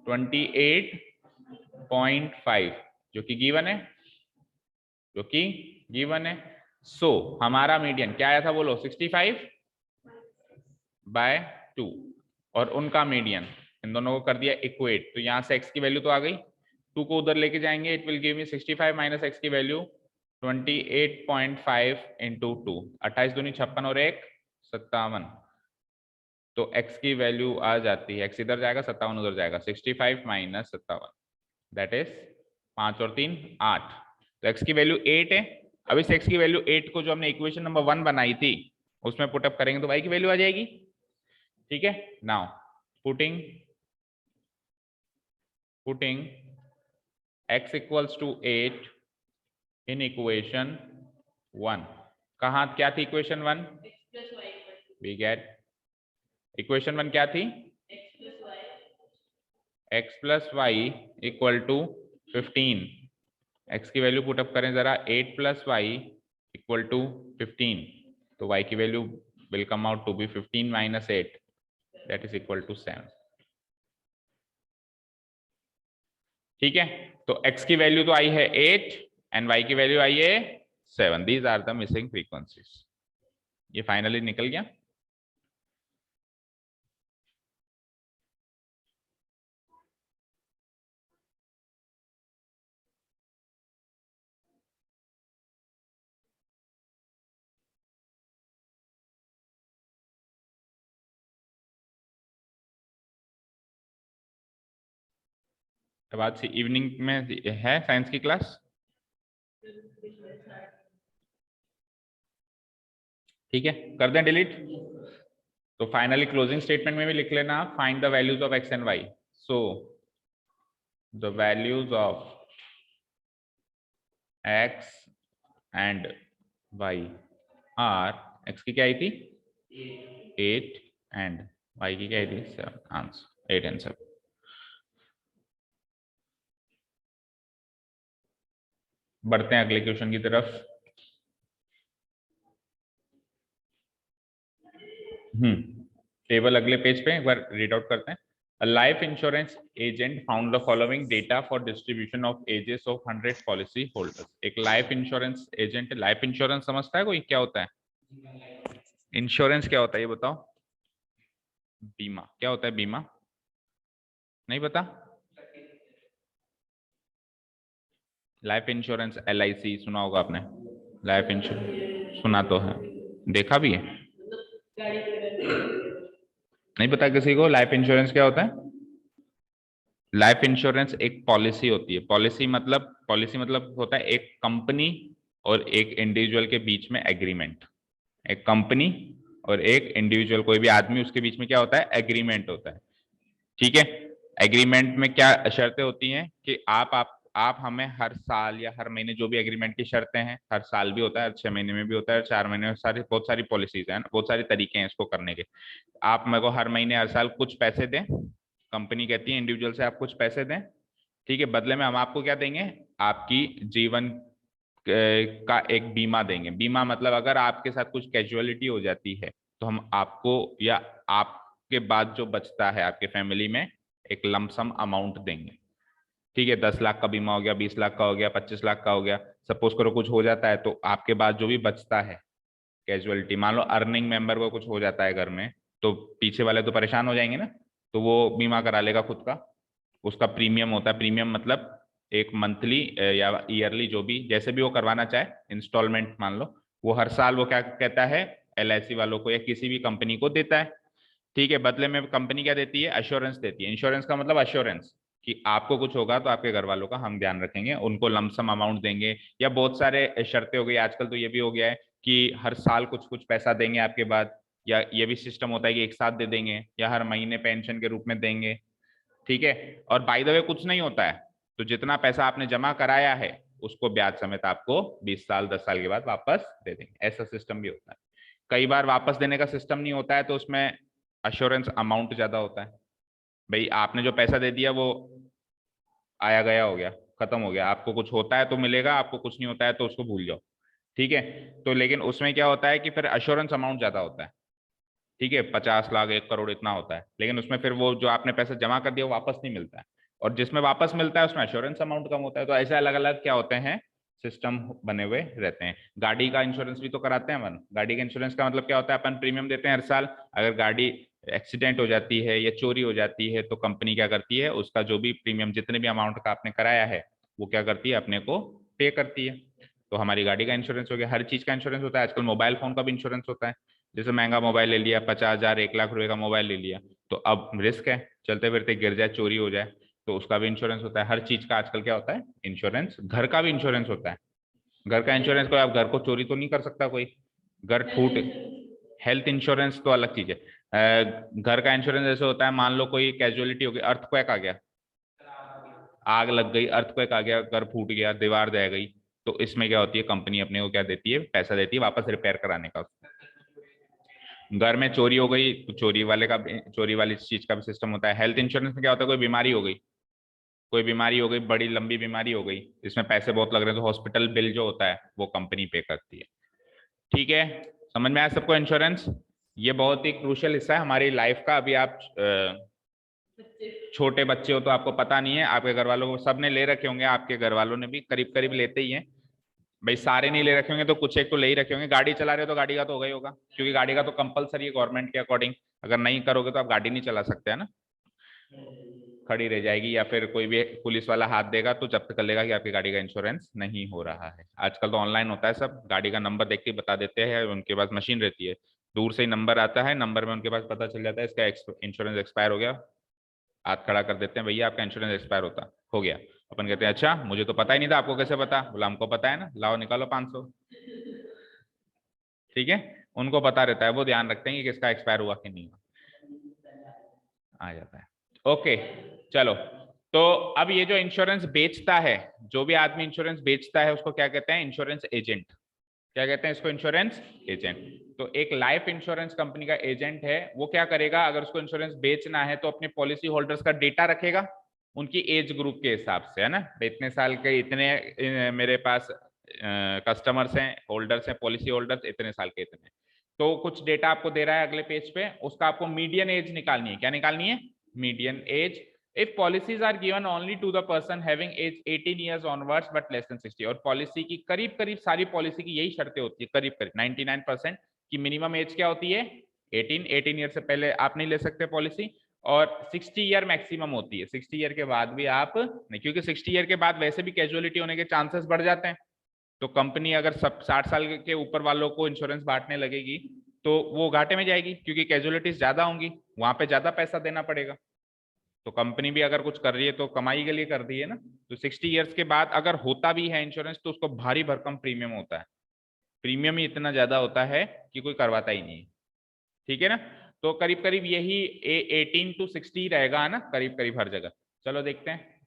28.5, जो कि गिवन है, जो कि गिवन है। सो हमारा मीडियन क्या आया था बोलो 65/2, और उनका मीडियन, इन दोनों को कर दिया इक्वेट, तो यहां से x की वैल्यू तो आ गई, 2 को उधर लेके जाएंगे, it will give me 65 minus x की वैल्यू 28.5 × 2, 28 दूनी 56 और 1 57, तो x की वैल्यू आ जाती है, x इधर जाएगा 57 उधर जाएगा, 65 माइनस 57 दैट इज 5 और 3 8, तो x की वैल्यू 8 है। अब इस x की वैल्यू 8 को जो हमने इक्वेशन नंबर 1 बनाई थी उसमें पुटअप करेंगे तो y की वैल्यू आ जाएगी। ठीक है, now putting x equals to 8 in equation 1। कहाँ क्या थी इक्वेशन 1, वी गेट इक्वेशन 1 क्या थी x + y equal to 15, x की वैल्यू पुटअप करें जरा 8 + y इक्वल टू 15, तो y की value will come out to be 15 minus 8 that is equal to 7। ठीक है, तो x की वैल्यू तो आई है 8 एंड y की वैल्यू आई है 7, these are the missing frequencies. ये फाइनली निकल गया। अब आज इवनिंग में है साइंस की क्लास। ठीक है, कर दें डिलीट। तो फाइनली क्लोजिंग स्टेटमेंट में भी लिख लेना, find the values of x and y. So the values of x and y are, x की क्या आई थी 8 एंड वाई की क्या आई थी 7, आंसर 8 एंड 7। बढ़ते हैं अगले क्वेश्चन की तरफ। टेबल अगले पेज पे एक बार रीड आउट करते हैं। A life insurance agent found the following data for distribution of ages of 100 policy holders। एक life insurance agent, life insurance समझता है कोई क्या होता है? इंश्योरेंस क्या होता है ये बताओ? बीमा। क्या होता है बीमा? नहीं पता? लाइफ इंश्योरेंस LIC सुना होगा आपने, लाइफ इंश्योरेंस सुना तो है, देखा भी है? नहीं पता किसी को लाइफ इंश्योरेंस क्या होता है? लाइफ इंश्योरेंस एक पॉलिसी होती है। पॉलिसी मतलब होता है एक कंपनी और एक इंडिविजुअल के बीच में एग्रीमेंट। एक कंपनी और एक इंडिविजुअल, कोई भी आदमी, उसके बीच में क्या होता है? एग्रीमेंट होता है। ठीक है, एग्रीमेंट में क्या शर्तें होती हैं कि आप हमें हर साल या हर महीने, जो भी एग्रीमेंट की शर्तें हैं, हर साल भी होता है, 6 महीने में भी होता है, 4 महीने में, बहुत सारी पॉलिसीज हैं ना, बहुत सारे तरीके हैं इसको करने के। आप मेरे को हर महीने हर साल कुछ पैसे दें, कंपनी कहती है इंडिविजुअल से आप कुछ पैसे दें, ठीक है, बदले में हम आपको क्या देंगे? आपकी जीवन का एक बीमा देंगे। बीमा मतलब अगर आपके साथ कुछ कैजुअलिटी हो जाती है तो हम आपको या आपके बाद जो बचता है आपके फैमिली में एक लमसम अमाउंट देंगे। ठीक है, 10 लाख का बीमा हो गया, 20 लाख का हो गया, 25 लाख का हो गया। सपोज करो कुछ हो जाता है तो आपके बाद जो भी बचता है कैजुअलिटी, मान लो अर्निंग मेंबर को कुछ हो जाता है घर में, तो पीछे वाले तो परेशान हो जाएंगे ना, तो वो बीमा करा लेगा खुद का। उसका प्रीमियम होता है, प्रीमियम मतलब एक मंथली या ईयरली, जो भी जैसे भी वो करवाना चाहे, इंस्टॉलमेंट मान लो, वो हर साल वो क्या कहता है LIC वालों को या किसी भी कंपनी को देता है। ठीक है, बदले में कंपनी क्या देती है? अश्योरेंस देती है। इंश्योरेंस का मतलब अश्योरेंस कि आपको कुछ होगा तो आपके घर वालों का हम ध्यान रखेंगे, उनको लमसम अमाउंट देंगे, या बहुत सारे शर्तें हो गई। आजकल तो ये भी हो गया है कि हर साल कुछ कुछ पैसा देंगे आपके बाद, या ये भी सिस्टम होता है कि एक साथ दे देंगे या हर महीने पेंशन के रूप में देंगे। ठीक है, और बाय द वे कुछ नहीं होता है तो जितना पैसा आपने जमा कराया है उसको ब्याज समेत आपको 20 साल 10 साल के बाद वापस दे देंगे। ऐसा सिस्टम भी होता है। कई बार वापस देने का सिस्टम नहीं होता है तो उसमें अश्योरेंस अमाउंट ज्यादा होता है। भाई आपने जो पैसा दे दिया वो आया गया हो गया, खत्म हो गया। आपको कुछ होता है तो मिलेगा, आपको कुछ नहीं होता है तो उसको भूल जाओ। ठीक है, तो लेकिन उसमें क्या होता है कि फिर अश्योरेंस अमाउंट ज्यादा होता है। ठीक है, 50 लाख 1 करोड़ इतना होता है, लेकिन उसमें फिर वो जो आपने पैसा जमा कर दिया वो वापस नहीं मिलता है, और जिसमें वापस मिलता है उसमें एश्योरेंस अमाउंट कम होता है। तो ऐसे अलग अलग क्या होते हैं सिस्टम बने हुए रहते हैं। गाड़ी का इंश्योरेंस भी तो कराते हैं अपन। गाड़ी का इंश्योरेंस का मतलब क्या होता है? अपन प्रीमियम देते हैं हर साल, अगर गाड़ी एक्सीडेंट हो जाती है या चोरी हो जाती है तो कंपनी क्या करती है? उसका जो भी प्रीमियम, जितने भी अमाउंट का आपने कराया है, वो क्या करती है? अपने को पे करती है। तो हमारी गाड़ी का इंश्योरेंस हो गया, हर चीज का इंश्योरेंस होता है। आजकल मोबाइल फोन का भी इंश्योरेंस होता है। जैसे महंगा मोबाइल ले लिया, 50,000 1 लाख रुपए का मोबाइल ले लिया, तो अब रिस्क है, चलते फिरते गिर जाए, चोरी हो जाए, तो उसका भी इंश्योरेंस होता है। हर चीज का आजकल क्या होता है? इंश्योरेंस। घर का भी इंश्योरेंस होता है। घर का इंश्योरेंस कोई, आप घर को चोरी तो नहीं कर सकता कोई, घर फूट। हेल्थ इंश्योरेंस तो अलग चीज है। घर का इंश्योरेंस ऐसे होता है, मान लो कोई कैजुअलिटी हो गई, अर्थक्वेक आ गया, आग लग गई, अर्थक्वेक आ गया, घर फूट गया, दीवार दह गई, तो इसमें क्या होती है? कंपनी अपने को क्या देती है? पैसा देती है वापस रिपेयर कराने का। घर में चोरी हो गई तो चोरी वाले का, चोरी वाली चीज का भी सिस्टम होता है। हेल्थ इंश्योरेंस में क्या होता है? कोई बीमारी हो गई, कोई बीमारी हो गई, बड़ी लंबी बीमारी हो गई, इसमें पैसे बहुत लग रहे हैं, तो हॉस्पिटल बिल जो होता है वो कंपनी पे करती है। ठीक है, समझ में आया सबको इंश्योरेंस? ये बहुत ही क्रूशियल हिस्सा है हमारी लाइफ का। अभी आप छोटे बच्चे हो तो आपको पता नहीं है, आपके घर वालों को सबने ले रखे होंगे, आपके घर वालों ने भी करीब करीब लेते ही हैं। भाई सारे नहीं ले रखे होंगे तो कुछ एक तो ले ही रखे होंगे। गाड़ी चला रहे हो तो गाड़ी का तो होगा ही होगा, क्योंकि गाड़ी का तो कंपलसरी है गवर्नमेंट के अकॉर्डिंग। अगर नहीं करोगे तो आप गाड़ी नहीं चला सकते, है ना, खड़ी रह जाएगी, या फिर कोई भी पुलिस वाला हाथ देगा तो जब्त कर लेगा कि आपकी गाड़ी का इंश्योरेंस नहीं हो रहा है। आजकल तो ऑनलाइन होता है सब, गाड़ी का नंबर देख के बता देते हैं, उनके पास मशीन रहती है, दूर से ही नंबर आता है, नंबर में उनके पास पता चल जाता है इसका इंश्योरेंस एक्सपायर हो गया, हाथ खड़ा कर देते हैं, भैया आपका इंश्योरेंस एक्सपायर हो गया, अपन कहते हैं अच्छा मुझे तो पता ही नहीं था, आपको कैसे पता? बोला हमको पता है ना, लाओ निकालो 500। ठीक है, उनको पता रहता है, वो ध्यान रखते हैं कि किसका एक्सपायर हुआ कि नहीं हुआ, आ जाता है। ओके चलो, तो अब ये जो इंश्योरेंस बेचता है, जो भी आदमी इंश्योरेंस बेचता है उसको क्या कहते हैं? Insurance agent. क्या कहते हैं इसको? Insurance agent. तो एक लाइफ इंश्योरेंस कंपनी का एजेंट है, वो क्या करेगा? अगर उसको इंश्योरेंस बेचना है तो अपने पॉलिसी होल्डर्स का डेटा रखेगा उनकी एज ग्रुप के हिसाब से, है ना। इतने साल के इतने मेरे पास कस्टमर्स हैं, होल्डर्स हैं, पॉलिसी होल्डर्स इतने साल के इतने, तो कुछ डेटा आपको दे रहा है अगले पेज पे, उसका आपको मीडियन एज निकालनी है। क्या निकालनी है? Median age. If policies are given only to the person having age 18 years onwards but less than 60, और पॉलिसी की करीब करीब सारी पॉलिसी की यही शर्तें होती है, करीब करीब 99% की मिनिमम एज क्या होती है? 18 ईयर से पहले आप नहीं ले सकते पॉलिसी, और 60 ईयर मैक्सिमम होती है। 60 ईयर के बाद भी आप नहीं, क्योंकि 60 ईयर के बाद वैसे भी कैजुअलिटी होने के चांसेस बढ़ जाते हैं। तो कंपनी अगर सब 60 साल के ऊपर वालों को इंश्योरेंस बांटने लगेगी तो वो घाटे में जाएगी, क्योंकि कैजुअलिटीज ज्यादा होंगी, वहां पे ज्यादा पैसा देना पड़ेगा। तो कंपनी भी अगर कुछ कर रही है तो कमाई के लिए कर रही है ना। तो 60 ईयर्स के बाद अगर होता भी है इंश्योरेंस तो उसको भारी भरकम प्रीमियम होता है, प्रीमियम ही इतना ज्यादा होता है कि कोई करवाता ही नहीं। ठीक है ना, तो करीब करीब यही 18 to 60 रहेगा ना, करीब करीब हर जगह। चलो देखते हैं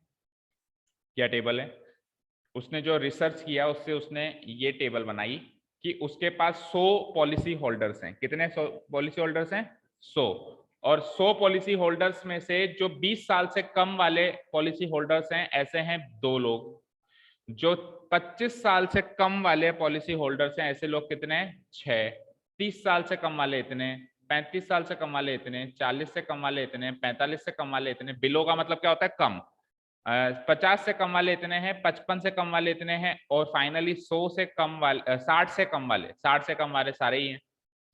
क्या टेबल है। उसने जो रिसर्च किया उससे उसने ये टेबल बनाई कि उसके पास 100 पॉलिसी होल्डर्स हैं। कितने 100 पॉलिसी होल्डर्स हैं? 100। और 100 पॉलिसी होल्डर्स में से जो 20 साल से कम वाले पॉलिसी होल्डर्स हैं ऐसे हैं 2 लोग। जो 25 साल से कम वाले पॉलिसी होल्डर्स हैं ऐसे लोग कितने हैं? 6। 30 साल से कम वाले इतने, 35 साल से कम वाले इतने, 40 से कम वाले इतने, 45 से कम वाले इतने। बिलो का मतलब क्या होता है? कम। 50 से कम वाले इतने हैं, 55 से कम वाले इतने हैं, और फाइनली 100 से कम वाले 60 से कम वाले, 60 से कम वाले सारे ही हैं,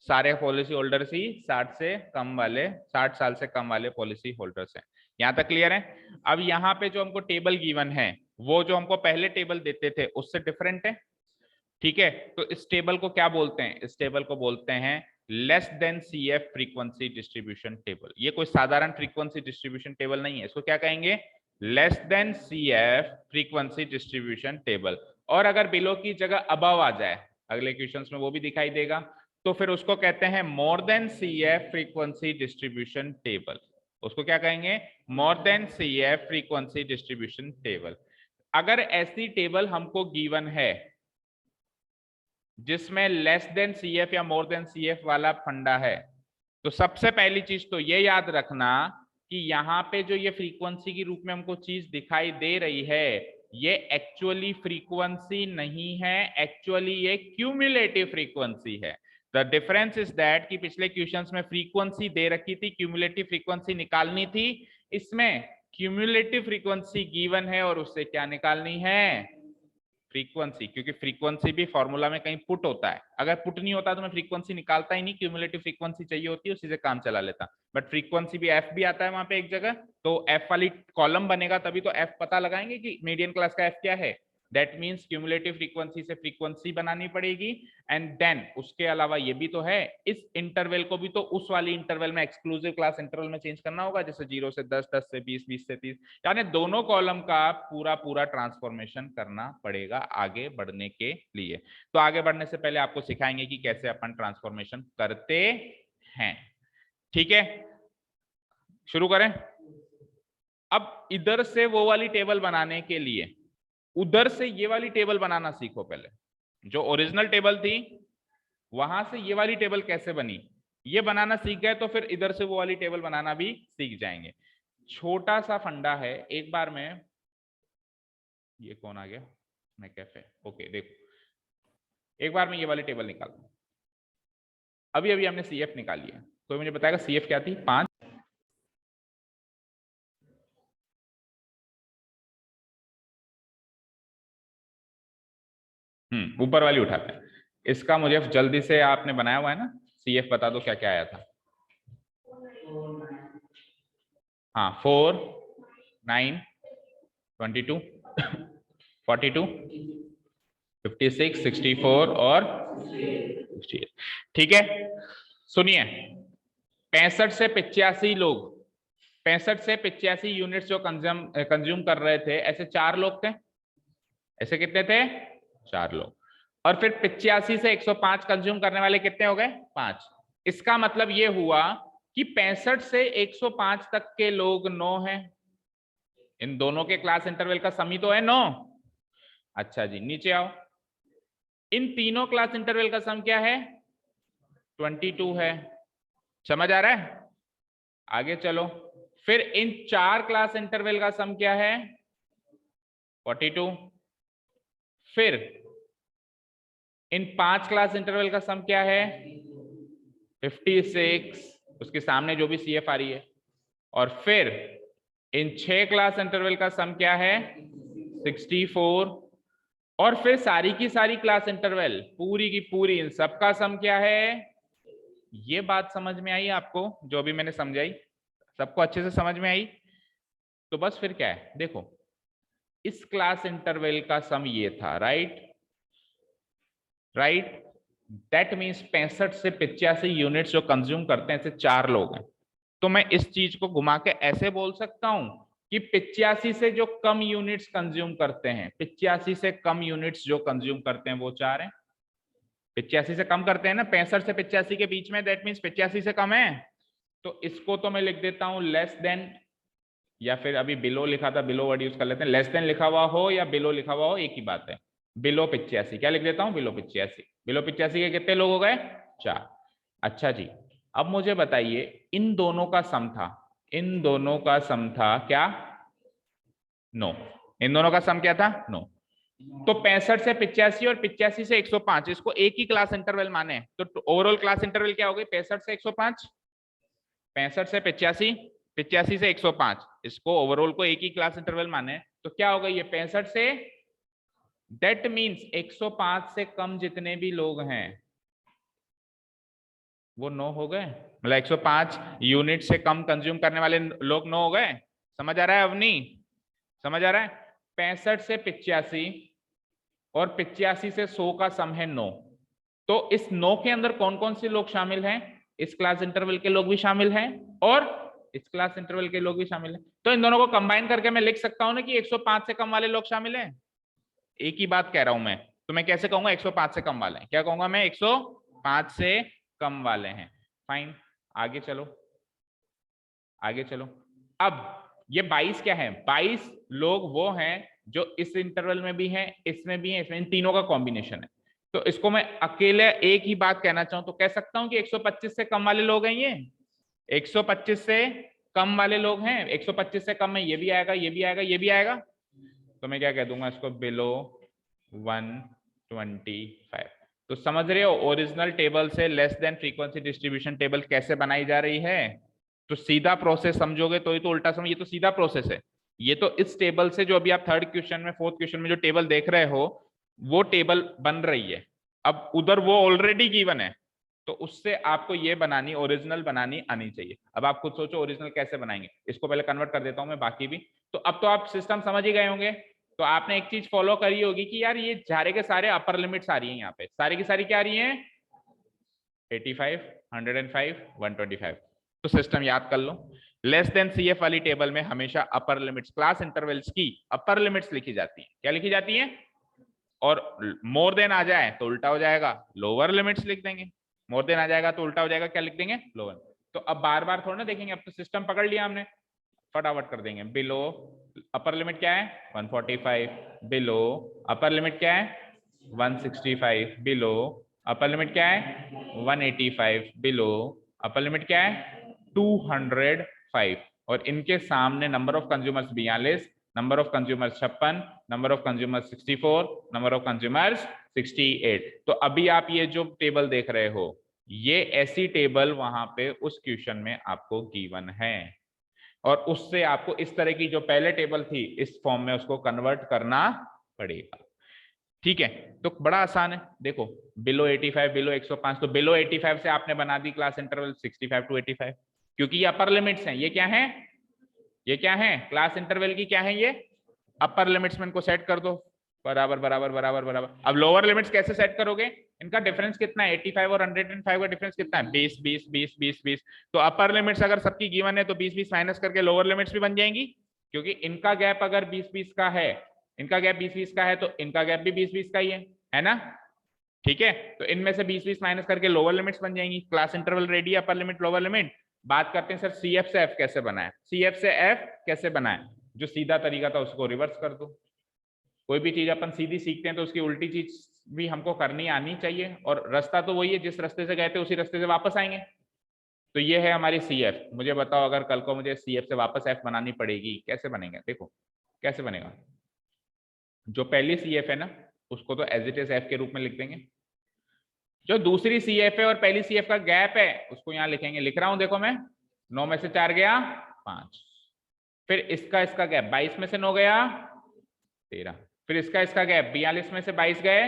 सारे पॉलिसी होल्डर्स ही 60 से कम वाले, 60 साल से कम वाले पॉलिसी होल्डर्स हैं। यहाँ तक क्लियर है? अब यहाँ पे जो हमको टेबल गिवन है वो जो हमको पहले टेबल देते थे उससे डिफरेंट है। ठीक है, तो इस टेबल को क्या बोलते हैं? इस टेबल को बोलते हैं less than CF frequency distribution table. ये कोई साधारण फ्रीक्वेंसी डिस्ट्रीब्यूशन टेबल नहीं है, इसको क्या कहेंगे? Less than CF frequency distribution table. और अगर बिलो की जगह अबव आ जाए, अगले क्वेश्चंस में वो भी दिखाई देगा, तो फिर उसको कहते हैं more than CF frequency distribution table. उसको क्या कहेंगे? More than CF frequency distribution table. अगर ऐसी टेबल हमको गिवन है जिसमें लेस देन सीएफ या मोर देन सीएफ वाला फंडा है, तो सबसे पहली चीज तो ये याद रखना कि यहाँ पे जो ये फ्रीक्वेंसी के रूप में हमको चीज दिखाई दे रही है ये एक्चुअली फ्रीक्वेंसी नहीं है, एक्चुअली ये क्यूमुलेटिव फ्रीक्वेंसी है। द डिफरेंस इज दैट कि पिछले क्वेश्चंस में फ्रीक्वेंसी दे रखी थी, क्यूमुलेटिव फ्रीक्वेंसी निकालनी थी, इसमें क्यूमुलेटिव फ्रीक्वेंसी गिवन है और उससे क्या निकालनी है? फ्रीक्वेंसी। क्योंकि फ्रीक्वेंसी भी फॉर्मूला में कहीं पुट होता है, अगर पुट नहीं होता तो मैं फ्रीक्वेंसी निकालता ही नहीं, क्यूमुलेटिव फ्रीक्वेंसी चाहिए होती है, उसी से काम चला लेता। बट फ्रीक्वेंसी भी एफ भी आता है वहां पे एक जगह, तो एफ वाली कॉलम बनेगा तभी तो एफ पता लगाएंगे कि मीडियन क्लास का एफ क्या है। दैट मीन्स क्यूमुलेटिव फ्रीक्वेंसी से फ्रीक्वेंसी बनानी पड़ेगी। एंड देन उसके अलावा ये भी तो है, इस इंटरवल को भी तो उस वाली इंटरवल में एक्सक्लूसिव क्लास इंटरवल में चेंज करना होगा, जैसे 0 से 10, 10 से 20, 20 से 30, यानी दोनों कॉलम का पूरा पूरा ट्रांसफॉर्मेशन करना पड़ेगा आगे बढ़ने के लिए। तो आगे बढ़ने से पहले आपको सिखाएंगे कि कैसे अपन ट्रांसफॉर्मेशन करते हैं। ठीक है, शुरू करें। अब इधर से वो वाली टेबल बनाने के लिए उधर से ये वाली टेबल बनाना सीखो पहले। जो ओरिजिनल टेबल थी वहां से ये वाली टेबल कैसे बनी ये बनाना सीख गए तो फिर इधर से वो वाली टेबल बनाना भी सीख जाएंगे। छोटा सा फंडा है, एक बार में ये कौन आ गया? मैं कैफे। ओके देखो, एक बार में ये वाली टेबल निकाल दूं। अभी अभी हमने सीएफ निकाली है, कोई मुझे बताएगा सीएफ क्या थी? 5। ऊपर वाली उठाते हैं। इसका मुझे जल्दी से, आपने बनाया हुआ है ना, सीएफ बता दो क्या क्या आया था। हाँ 4, 9, 22, 42, 56, 64 और 68। ठीक है, सुनिए 65 से 85 लोग 65 से 85 यूनिट्स जो कंज्यूम कर रहे थे, ऐसे 4 लोग थे। ऐसे कितने थे? 4 लोग। और फिर 85 से 105 कंज्यूम करने वाले कितने हो गए? 5। इसका मतलब ये हुआ कि 65 से 105 तक के लोग 9 हैं। इन दोनों के क्लास इंटरवल का सम ही तो है 9। अच्छा जी, नीचे आओ। इन तीनों क्लास इंटरवल का सम क्या है? 22 है। समझ आ रहा है? आगे चलो। फिर इन 4 क्लास इंटरवल का सम क्या है? 42। फिर इन 5 क्लास इंटरवल का सम क्या है? 56। उसके सामने जो भी CF आ रही है। और फिर इन 6 क्लास इंटरवल का सम क्या है? 64। और फिर सारी की सारी क्लास इंटरवल पूरी की पूरी इन सबका सम क्या है? ये बात समझ में आई आपको जो भी मैंने समझाई? सबको अच्छे से समझ में आई? तो बस फिर क्या है, देखो इस क्लास इंटरवल का सम ये था, राइट? दैट मीन्स 65 से 85 यूनिट्स जो कंज्यूम करते हैं, ऐसे 4 लोग हैं। तो मैं इस चीज को घुमा के ऐसे बोल सकता हूं कि 85 से जो कम यूनिट्स कंज्यूम करते हैं, 85 से कम यूनिट्स जो कंज्यूम करते हैं वो 4 हैं। 85 से कम करते हैं ना, 65 से 85 के बीच में, दैट मीन्स 85 से कम है। तो इसको तो मैं लिख देता हूं लेस देन, या फिर अभी बिलो लिखा था, बिलो वर्ड यूज कर लेते हैं। लेस देन लिखा हुआ हो या बिलो लिखा हुआ हो, एक ही बात है। बिलो 85, क्या लिख देता हूं? बिलो 85। बिलो 85 के कितने लोग हो गए? 4। अच्छा जी, अब मुझे बताइए इन दोनों का सम था, इन दोनों का सम था क्या? 9। इन दोनों का सम क्या था? 9। तो 65 से 85 और 85 से 105, इसको एक ही क्लास इंटरवल माने तो ओवरऑल क्लास इंटरवल क्या हो गई? 65 से 105, 65 से 85, 85 से 105, इसको ओवरऑल को एक ही क्लास इंटरवल माने तो क्या होगा? ये 65 से, दैट मीन्स 105 से कम जितने भी लोग हैं वो 9 हो गए। मतलब 105 यूनिट से कम कंज्यूम करने वाले लोग 9 हो गए। समझ आ रहा है अवनी? समझ आ रहा है? 65 से 85 और 85 से 100 का सम है 9। तो इस 9 के अंदर कौन कौन से लोग शामिल हैं? इस क्लास इंटरवल के लोग भी शामिल हैं और इस क्लास इंटरवल के लोग भी शामिल हैं। तो इन दोनों को कंबाइन करके मैं लिख सकता हूं ना कि 105 से कम वाले लोग शामिल हैं। एक ही बात कह रहा हूं मैं, तो मैं कैसे कहूंगा? 105 से कम वाले हैं। क्या कहूंगा मैं? 105 से कम वाले हैं। फाइन, आगे चलो, आगे चलो। अब ये 22 क्या है? 22 लोग वो हैं जो इस इंटरवल में भी हैं, इसमें भी हैं, इसमें, इन तीनों का कॉम्बिनेशन है। तो इसको मैं अकेले एक ही बात कहना चाहूं तो कह सकता हूं कि 125 से कम वाले लोग हैं ये। 125 से कम वाले लोग हैं। 125 से कम में ये भी आएगा, ये भी आएगा, ये भी आएगा। तो मैं क्या कह दूंगा इसको? बिलो 125। तो समझ रहे हो ओरिजिनल टेबल से less than frequency distribution table कैसे बनाई जा रही है? तो सीधा प्रोसेस समझोगे तो ही तो उल्टा समझ, ये तो सीधा प्रोसेस है। ये तो इस टेबल से जो अभी आप 3rd क्वेश्चन में 4th क्वेश्चन में जो टेबल देख रहे हो वो टेबल बन रही है। अब उधर वो ऑलरेडी गिवन है तो उससे आपको ये बनानी, ओरिजिनल बनानी आनी चाहिए। अब आप खुद सोचो ओरिजिनल कैसे बनाएंगे। इसको पहले कन्वर्ट कर देता हूं मैं बाकी भी। तो अब तो आप सिस्टम समझ ही गए होंगे। तो आपने एक चीज फॉलो करी होगी कि यार ये सारे के सारे अपर लिमिट्स आ रही है यहाँ पे, सारी की सारी क्या आ रही है? 85, 105, 125। तो सिस्टम याद कर लो। लेस देन CF वाली टेबल में हमेशा अपर लिमिट्स, क्लास इंटरवल्स की अपर लिमिट्स लिखी जाती है। क्या लिखी जाती है? और मोर देन आ जाए तो उल्टा हो जाएगा, लोअर लिमिट्स लिख देंगे। मोर देन आ जाएगा तो उल्टा हो जाएगा, क्या लिख देंगे? लोअर। तो अब बार बार थोड़ा ना देखेंगे, अब तो सिस्टम पकड़ लिया हमने, फटाफट कर देंगे। बिलो अपर लिमिट क्या है? 145। बिलो अपर लिमिट क्या है? 165। बिलो अपर लिमिट क्या है? 185। बिलो अपर लिमिट क्या है? 205। और इनके सामने number of consumers 42, number of consumers 56, number of consumers 64, number of consumers 68। तो अभी आप ये जो टेबल देख रहे हो ये ऐसी टेबल वहां पे उस क्वेश्चन में आपको गिवन है और उससे आपको इस तरह की जो पहले टेबल थी इस फॉर्म में उसको कन्वर्ट करना पड़ेगा। ठीक है, तो बड़ा आसान है। देखो बिलो 85, बिलो 105, तो बिलो 85 से आपने बना दी क्लास इंटरवल 65 to 85, क्योंकि ये अपर लिमिट्स हैं। ये क्या है? ये क्या है? क्लास इंटरवल की क्या है? ये अपर लिमिट्स में इनको सेट कर दो। बराबर बराबर बराबर बराबर। अब लोअर लिमिट्स कैसे सेट करोगे? इनका डिफरेंस कितना है? 85 और 105 का डिफरेंस कितना है? 20 20 20 20 20। तो अपर लिमिट्स अगर सबकी गिवन है तो 20 20 माइनस करके लोअर लिमिट्स भी बन जाएंगी, क्योंकि इनका गैप अगर 20 20 का है, इनका गैप 20 20 का है, तो इनका गैप भी 20 20 का ही है ना? ठीक है, तो इनमें से 20 20 माइनस करके लोअर लिमिट्स बन जाएंगी। Class interval ready, upper limit lower limit. बात करते हैं सर सीएफ से एफ कैसे बनाए। सीएफ से एफ कैसे बनाए? जो सीधा तरीका था उसको रिवर्स कर दो। कोई भी चीज अपन सीधी सीखते हैं तो उसकी उल्टी चीज भी हमको करनी आनी चाहिए, और रास्ता तो वही है, जिस रास्ते से गए थे उसी रास्ते से वापस आएंगे। तो ये है हमारी सीएफ। मुझे बताओ अगर कल को मुझे सीएफ से वापस एफ बनानी पड़ेगी, कैसे बनेगा? देखो कैसे बनेगा। जो पहली सीएफ है ना, उसको तो एज इट इज एफ के रूप में लिख देंगे। जो दूसरी सीएफ है और पहली सीएफ का गैप है, उसको यहां लिखेंगे। लिख रहा हूं देखो मैं, 9 में से 4 गया 5, फिर इसका गैप 22 में से 9 गया 13, फिर इसका गैप 42 में से 22 गए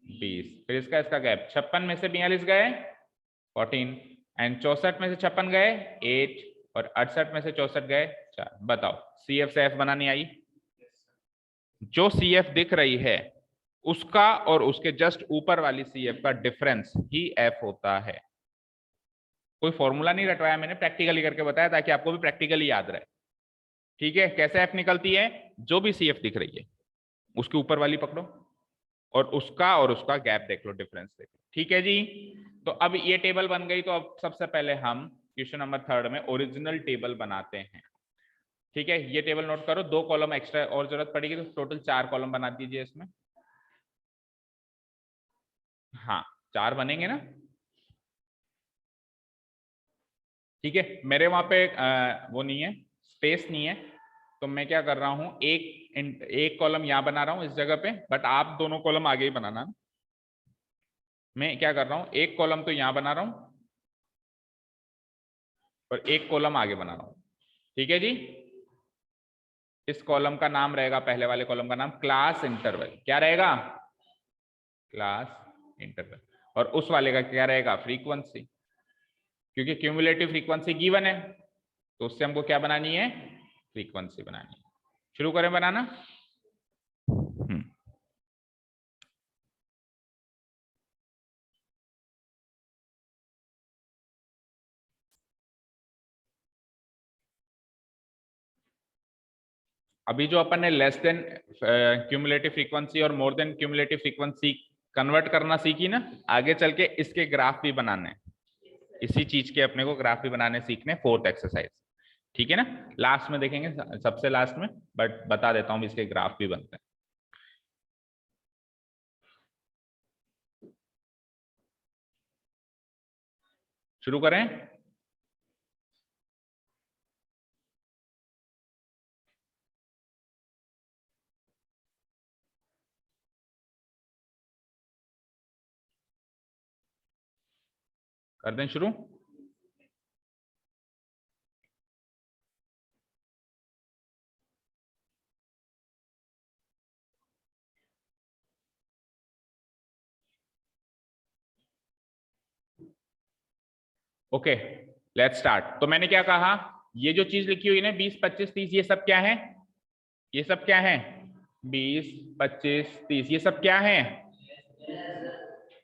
20, फिर इसका गैप 56 में से 42 गए 14, एंड 64 में से 56 गए 8, और 68 में से 64 गए 4। बताओ सीएफ से एफ बनानी आई? जो सीएफ दिख रही है उसका और उसके जस्ट ऊपर वाली सीएफ का डिफरेंस ही एफ होता है। कोई फॉर्मूला नहीं रटवाया मैंने, प्रैक्टिकली करके बताया ताकि आपको भी प्रैक्टिकली याद रहे। ठीक है, कैसे एफ निकलती है? जो भी सीएफ दिख रही है उसके ऊपर वाली पकड़ो और उसका गैप देख लो, डिफरेंस देख लो। ठीक है जी, तो अब ये टेबल बन गई। तो अब सबसे पहले हम क्वेश्चन नंबर 3 में ओरिजिनल टेबल बनाते हैं। ठीक है, ये टेबल नोट करो। 2 कॉलम एक्स्ट्रा और जरूरत पड़ेगी तो टोटल 4 कॉलम बना दीजिए इसमें। हाँ 4 बनेंगे ना? ठीक है, मेरे वहां पे वो नहीं है, स्पेस नहीं है, तो मैं क्या कर रहा हूं, एक कॉलम यहां बना रहा हूं इस जगह पे, बट आप दोनों कॉलम आगे ही बनाना। मैं क्या कर रहा हूं, एक कॉलम तो यहां बना रहा हूं और एक कॉलम आगे बना रहा हूं। ठीक है जी, इस कॉलम का नाम रहेगा, पहले वाले कॉलम का नाम क्लास इंटरवल। क्या रहेगा? Class interval. और उस वाले का क्या रहेगा? फ्रीक्वेंसी, क्योंकि क्यूमुलेटिव फ्रीक्वेंसी गिवन है, तो उससे हमको क्या बनानी है? फ्रीक्वेंसी बनानी है। शुरू करें बनाना। अभी जो अपन ने लेस देन क्यूमुलेटिव फ्रीक्वेंसी और more than cumulative frequency convert करना सीखी ना, आगे चल के इसके ग्राफ भी बनाने, इसी चीज के अपने को ग्राफ भी बनाने सीखने, 4th एक्सरसाइज। ठीक है ना, लास्ट में देखेंगे, सबसे लास्ट में, बट बता देता हूं इसके ग्राफ भी बनते हैं। शुरू करें। कर दें शुरू। Okay let's start. तो मैंने क्या कहा, ये जो चीज लिखी हुई है ना 20 25 30, ये सब क्या है? ये सब क्या है? 20 25 30, ये सब क्या है?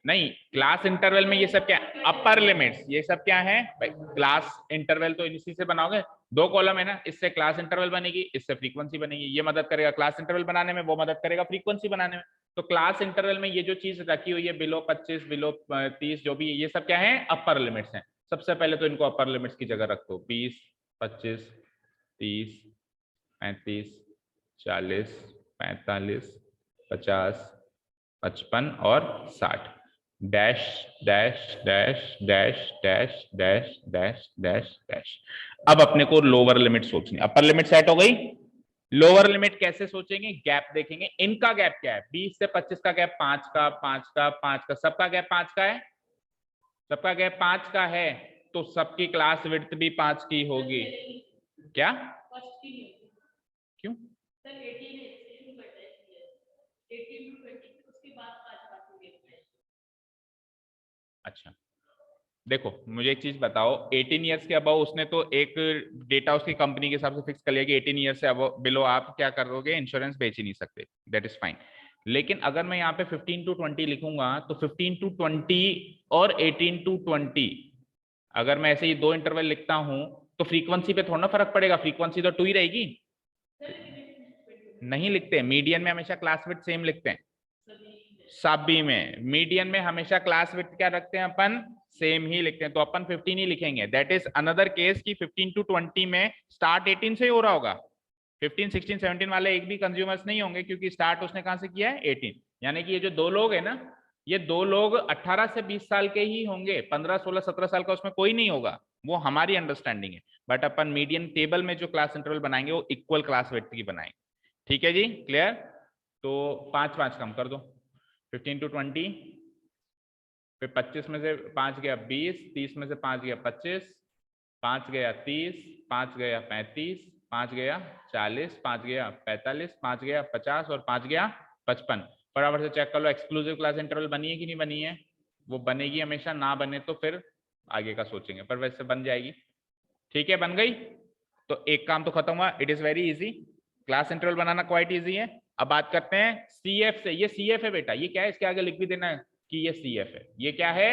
नहीं, क्लास इंटरवल में ये सब क्या? अपर लिमिट्स। ये सब क्या है भाई? क्लास इंटरवल तो इसी से बनाओगे। 2 कॉलम है ना, इससे क्लास इंटरवल बनेगी, इससे फ्रीक्वेंसी बनेगी। ये मदद करेगा क्लास इंटरवल बनाने में, वो मदद करेगा फ्रीक्वेंसी बनाने में। तो क्लास इंटरवल में ये जो चीज रखी हुई है बिलो 25 बिलो 30 जो भी, ये सब क्या है? अपर लिमिट्स हैं। सबसे पहले तो इनको अपर लिमिट्स की जगह रख दो। 20 25 30 35 40 45 50 55 और 60, dash dash dash dash dash dash dash dash dash. अब अपने को लोअर लिमिट सोचनी। अपर लिमिट सेट हो गई, लोअर लिमिट कैसे सोचेंगे? गैप देखेंगे। इनका गैप क्या है? 20 से 25 का गैप 5 का 5 का 5 का, सबका गैप 5 का है, सबका गैप 5 का है, तो सबकी क्लास विड्थ भी 5 की होगी। क्या? क्यों? अच्छा देखो, मुझे एक चीज बताओ, 18 ईयर्स के अबव उसने तो एक डेटा उसकी कंपनी के हिसाब से फिक्स कर लिया कि 18 ईयर्स से अबव बिलो आप क्या करोगे? इंश्योरेंस बेच ही नहीं सकते, दैट इज फाइन। लेकिन अगर मैं यहाँ पे 15 to 20 लिखूंगा तो 15 to 20 और 18 to 20, अगर मैं ऐसे ही दो इंटरवल लिखता हूं तो फ्रीक्वेंसी पे थोड़ा ना फर्क पड़ेगा, फ्रीक्वेंसी तो 2 ही रहेगी। नहीं लिखते, मीडियन में हमेशा क्लास विड्थ सेम लिखते हैं, सभी में मीडियन में हमेशा क्लास विड्थ क्या रखते हैं अपन, सेम ही लिखते हैं, तो अपन 15 ही लिखेंगे। दैट इज अनदर केस कि 15 to 20 में स्टार्ट 18 से ही हो रहा होगा, 15, 16, 17 वाले एक भी कंज्यूमर्स नहीं होंगे क्योंकि स्टार्ट उसने कहां से किया है, 18। यानी कि ये जो दो लोग है ना, ये दो लोग 18 से 20 साल के ही होंगे, 15, 16, 17 साल का उसमें कोई नहीं होगा, वो हमारी अंडरस्टैंडिंग है। बट अपन मीडियन टेबल में जो क्लास इंटरवल बनाएंगे वो इक्वल क्लास विड्थ की बनाएंगे। ठीक है जी, क्लियर। तो 5 कम कर दो, 15 to 20, फिर 25 में से 5 गया 20, 30 में से 5 गया 25, 5 गया 30, 5 गया 35, 5 गया 40, 5 गया 45, 5 गया 50 और 5 गया 55। फटाफट से चेक कर लो एक्सक्लूसिव क्लास इंटरवल बनी है कि नहीं बनी है। वो बनेगी हमेशा, ना बने तो फिर आगे का सोचेंगे, पर वैसे बन जाएगी। ठीक है, बन गई तो एक काम तो खत्म हुआ। It is very easy, class interval banana quite easy है। अब बात करते हैं CF से। ये CF है बेटा, ये क्या है, इसके आगे लिख भी देना है कि ये CF है। ये क्या है,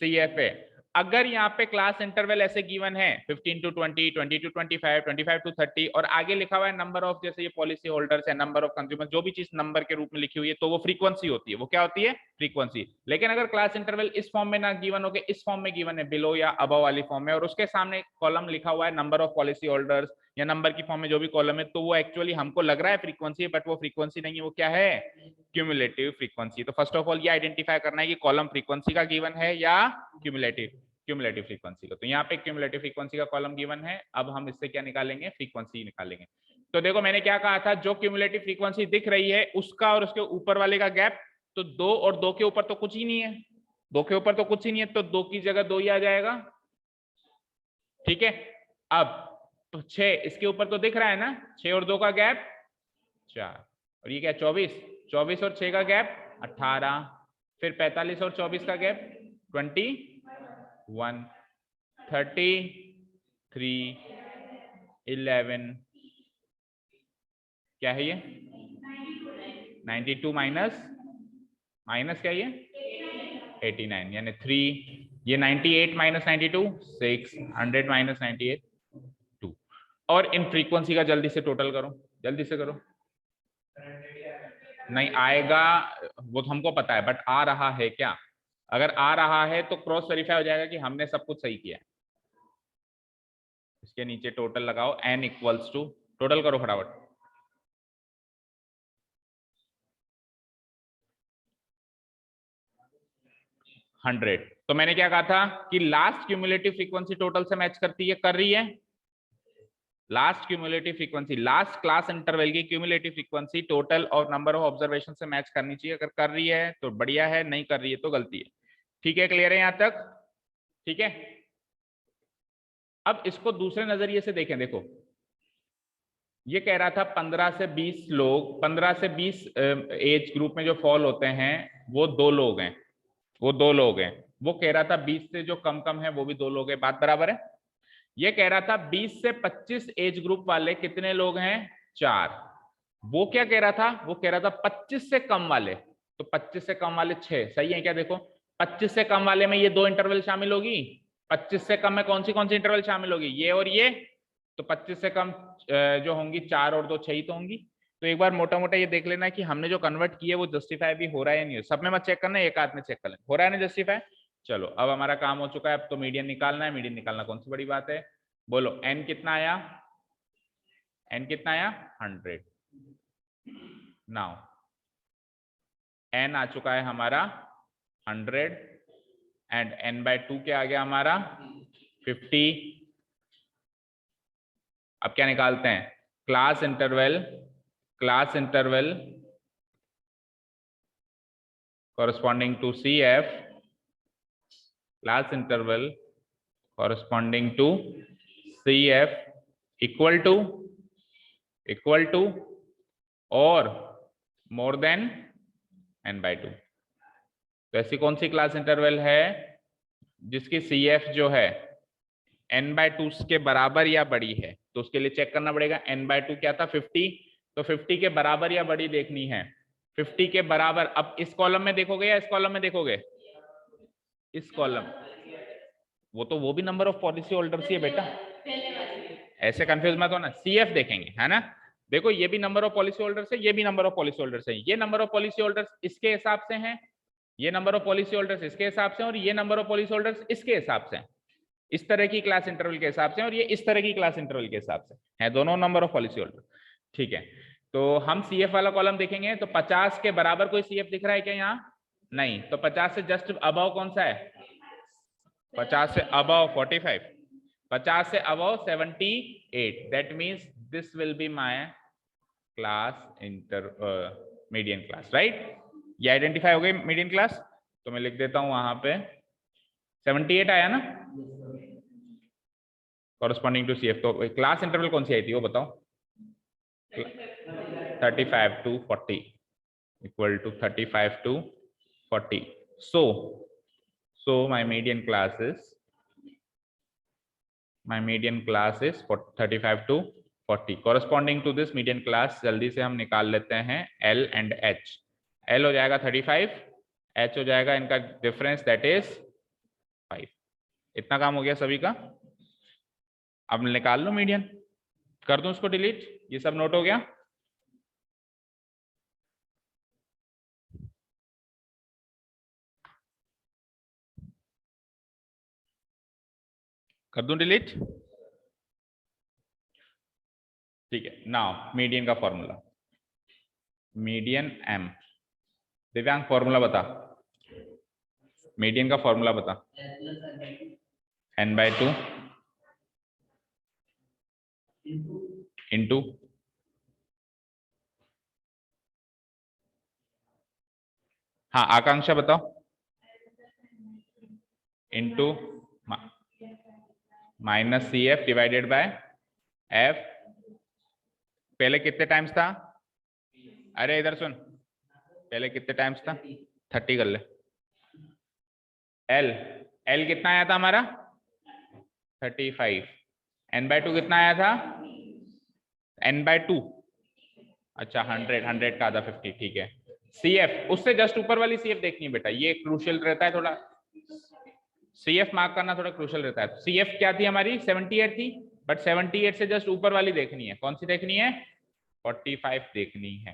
CF है। अगर यहाँ पे क्लास इंटरवल ऐसे गिवन है 15 to 20, 20 to 25, 25 to 30 और आगे लिखा हुआ है नंबर ऑफ, जैसे ये पॉलिसी होल्डर्स है, नंबर ऑफ कंज्यूमर, जो भी चीज नंबर के रूप में लिखी हुई है तो वो फ्रीक्वेंसी होती है। वो क्या होती है, फ्रीक्वेंसी। लेकिन अगर क्लास इंटरवल इस फॉर्म में ना गिवन हो के इस फॉर्म में गिवन है, बिलो या अबव वाली फॉर्म में, और उसके सामने कॉलम लिखा हुआ है नंबर ऑफ पॉलिसी होल्डर्स या नंबर की फॉर्म में जो भी कॉलम है, तो वो एक्चुअली हमको लग रहा है फ्रीक्वेंसी है, बट वो फ्रीक्वेंसी नहीं है, वो क्या है, क्यूमुलेटिव फ्रीक्वेंसी। तो फर्स्ट ऑफ ऑल ये आइडेंटिफाई करना है कि कॉलम फ्रीक्वेंसी का गिवन है या क्यूमुलेटिव फ्रीक्वेंसी का। तो यहाँ पे क्यूमुलेटिव फ्रीक्वेंसी का कॉलम गिवन है। अब हम इससे क्या निकालेंगे, फ्रीक्वेंसी निकालेंगे। तो देखो मैंने क्या कहा था, जो क्यूमुलेटिव फ्रीक्वेंसी दिख रही है उसका और उसके ऊपर वाले का गैप, तो 2 और 2 के ऊपर तो कुछ ही नहीं है, 2 के ऊपर तो कुछ ही नहीं है, तो 2 की जगह 2 ही आ जाएगा। ठीक है, अब तो 6 इसके ऊपर तो दिख रहा है ना, 6 और 2 का गैप 4, और ये क्या 24, 24 और 6 का गैप 18, फिर 45 और 24 का गैप 21, 33, 11, क्या है ये 92 माइनस क्या ये 89, यानी 3, ये 98 माइनस 92 6, 100 माइनस 98 2। और इन फ्रीक्वेंसी का जल्दी से टोटल करो, जल्दी से करो। नहीं आएगा वो तो हमको पता है, बट आ रहा है क्या, अगर आ रहा है तो क्रॉस वेरीफाई हो जाएगा कि हमने सब कुछ सही किया। इसके नीचे टोटल लगाओ, n इक्वल्स टू, टोटल करो फटाफट। हंड्रेड। तो मैंने क्या कहा था कि लास्ट क्यूमुलेटिव फ्रीक्वेंसी टोटल से मैच करती है, कर रही है। Last cumulative frequency, last class interval की क्यूमुलेटिव फ्रीक्वेंसी टोटल और नंबर ऑफ ऑब्जर्वेशन से मैच करनी चाहिए। अगर कर रही है तो बढ़िया है, नहीं कर रही है तो गलती है। ठीक है, क्लियर है यहां तक। ठीक है, अब इसको दूसरे नजरिए से देखें। देखो ये कह रहा था 15 से 20 लोग, 15 से 20 एज ग्रुप में जो फॉल होते हैं वो 2 लोग हैं, वो 2 लोग हैं। वो कह रहा था 20 से जो कम है वो भी 2 लोग हैं, बात बराबर है। ये कह रहा था 20 से 25 एज ग्रुप वाले कितने लोग हैं, 4। वो क्या कह रहा था, वो कह रहा था 25 से कम वाले, तो 25 से कम वाले 6, सही है क्या। देखो 25 से कम वाले में ये 2 इंटरवल शामिल होगी, 25 से कम में कौन सी इंटरवल शामिल होगी, ये और ये। तो 25 से कम जो होंगी 4 और 2 6 ही तो होंगी। तो एक बार मोटा मोटा ये देख लेना कि हमने जो कन्वर्ट किया वो जस्टिफाई भी हो रहा है या नहीं। सब में मत चेक करना, एक आध में चेक कर लेना हो रहा है ना जस्टिफाई। चलो अब हमारा काम हो चुका है, अब तो मीडियन निकालना है। मीडियन निकालना कौन सी बड़ी बात है, बोलो n कितना आया, n कितना आया 100। नाउ n आ चुका है हमारा 100 एंड n/2 क्या आ गया हमारा 50। अब क्या निकालते हैं, class interval corresponding to CF, class interval corresponding to CF equal to or more than n/2। तो ऐसी कौन सी क्लास इंटरवल है जिसकी CF जो है n/2 के बराबर या बड़ी है। तो उसके लिए चेक करना पड़ेगा n/2 क्या था 50, तो 50 के बराबर या बड़ी देखनी है 50 के बराबर। अब इस कॉलम में देखोगे या इस कॉलम में देखोगे? इस कॉलम, वो भी नंबर ऑफ पॉलिसी होल्डर्स ही है बेटा, ऐसे कंफ्यूज मत होना। सीएफ देखेंगे, है ना। देखो ये भी नंबर ऑफ पॉलिसी होल्डर्स है, ये भी नंबर ऑफ पॉलिसी होल्डर्स है। ये नंबर ऑफ पॉलिसी होल्डर्स इसके हिसाब से हैं, ये नंबर ऑफ पॉलिसी होल्डर्स इसके हिसाब से, और ये नंबर ऑफ पॉलिसी होल्डर्स इसके हिसाब से, इस तरह की क्लास इंटरवल के हिसाब से, और ये इस तरह की क्लास इंटरवल के हिसाब से है, दोनों नंबर ऑफ पॉलिसी होल्डर। ठीक है, तो हम सीएफ वाला कॉलम देखेंगे। तो 50 के बराबर कोई सीएफ दिख रहा है क्या यहाँ? नहीं। तो 50 से जस्ट अबव कौन सा है? 50 से अबव 45, 50 से above 78। That means this will be my class median class, right. ये आइडेंटिफाई हो गई मीडियन क्लास। तो मैं लिख देता हूं वहां पे 78 आया ना, कॉरेस्पॉन्डिंग टू सीएफ। तो क्लास इंटरवल कौन सी आई थी वो बताओ? 35 to 40 equal to 35 to 40. So my median class is 35 to 40. Corresponding to this median class जल्दी से हम निकाल लेते हैं L and H. L हो जाएगा 35, H हो जाएगा इनका डिफरेंस दैट इज 5। इतना काम हो गया सभी का। अब निकाल लो मीडियन, कर दूं उसको डिलीट, ये सब नोट हो गया। कर दूं डिलीट? ठीक है। नाउ मीडियन का formula, median M. Divyang formula बता, मीडियन का फॉर्मूला बता। n/2 इंटू हाँ आकांक्षा बताओ, into minus C F divided by F. पहले कितने टाइम्स था? अरे इधर सुन, पहले कितने टाइम्स था? 30 कर ले। एल, एल कितना आया था हमारा? 35। n/2 कितना आया था? n/2, अच्छा 100 का आधा 50। ठीक है। CF, उससे जस्ट ऊपर वाली CF देखनी है बेटा, ये क्रूशियल रहता है थोड़ा, CF मार्क करना थोड़ा क्रूशियल रहता है। CF क्या थी हमारी? 78 थी, बट 78 से जस्ट ऊपर वाली देखनी है। कौन सी देखनी है? 45 देखनी है।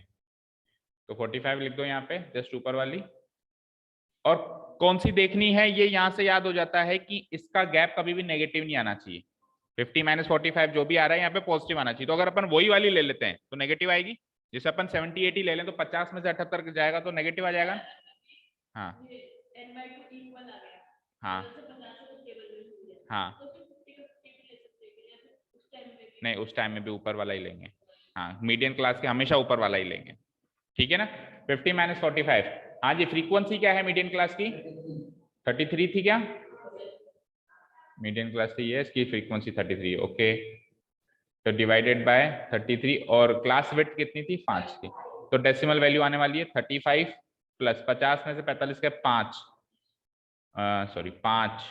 तो 45 लिख दो यहाँ पे, जस्ट ऊपर वाली। और कौन सी देखनी है ये यहाँ से याद हो जाता है कि इसका गैप कभी भी नेगेटिव नहीं आना चाहिए। 50 - 45 जो भी आ रहा है यहाँ पे पॉजिटिव आना चाहिए। तो अगर अपन वही वाली ले लेते हैं तो नेगेटिव आएगी। जैसे अपन 78 ही ले लें तो 50 में से 78 जाएगा तो नेगेटिव आ जाएगा। हाँ हाँ हाँ, नहीं उस टाइम में भी ऊपर वाला ही लेंगे। हाँ, मीडियन क्लास के हमेशा ऊपर वाला ही लेंगे, ठीक है ना। 50 - 45। हाँ जी, फ्रीक्वेंसी क्या है मीडियन क्लास की? 33 थी क्या? मीडियन क्लास थी ये, इसकी फ्रीक्वेंसी 33। ओके, तो डिवाइडेड बाय 33, और क्लास विड्थ कितनी थी? 5 थी। तो डेसिमल वैल्यू आने वाली है 35 प्लस 50 में से 45 के 5, सॉरी 5,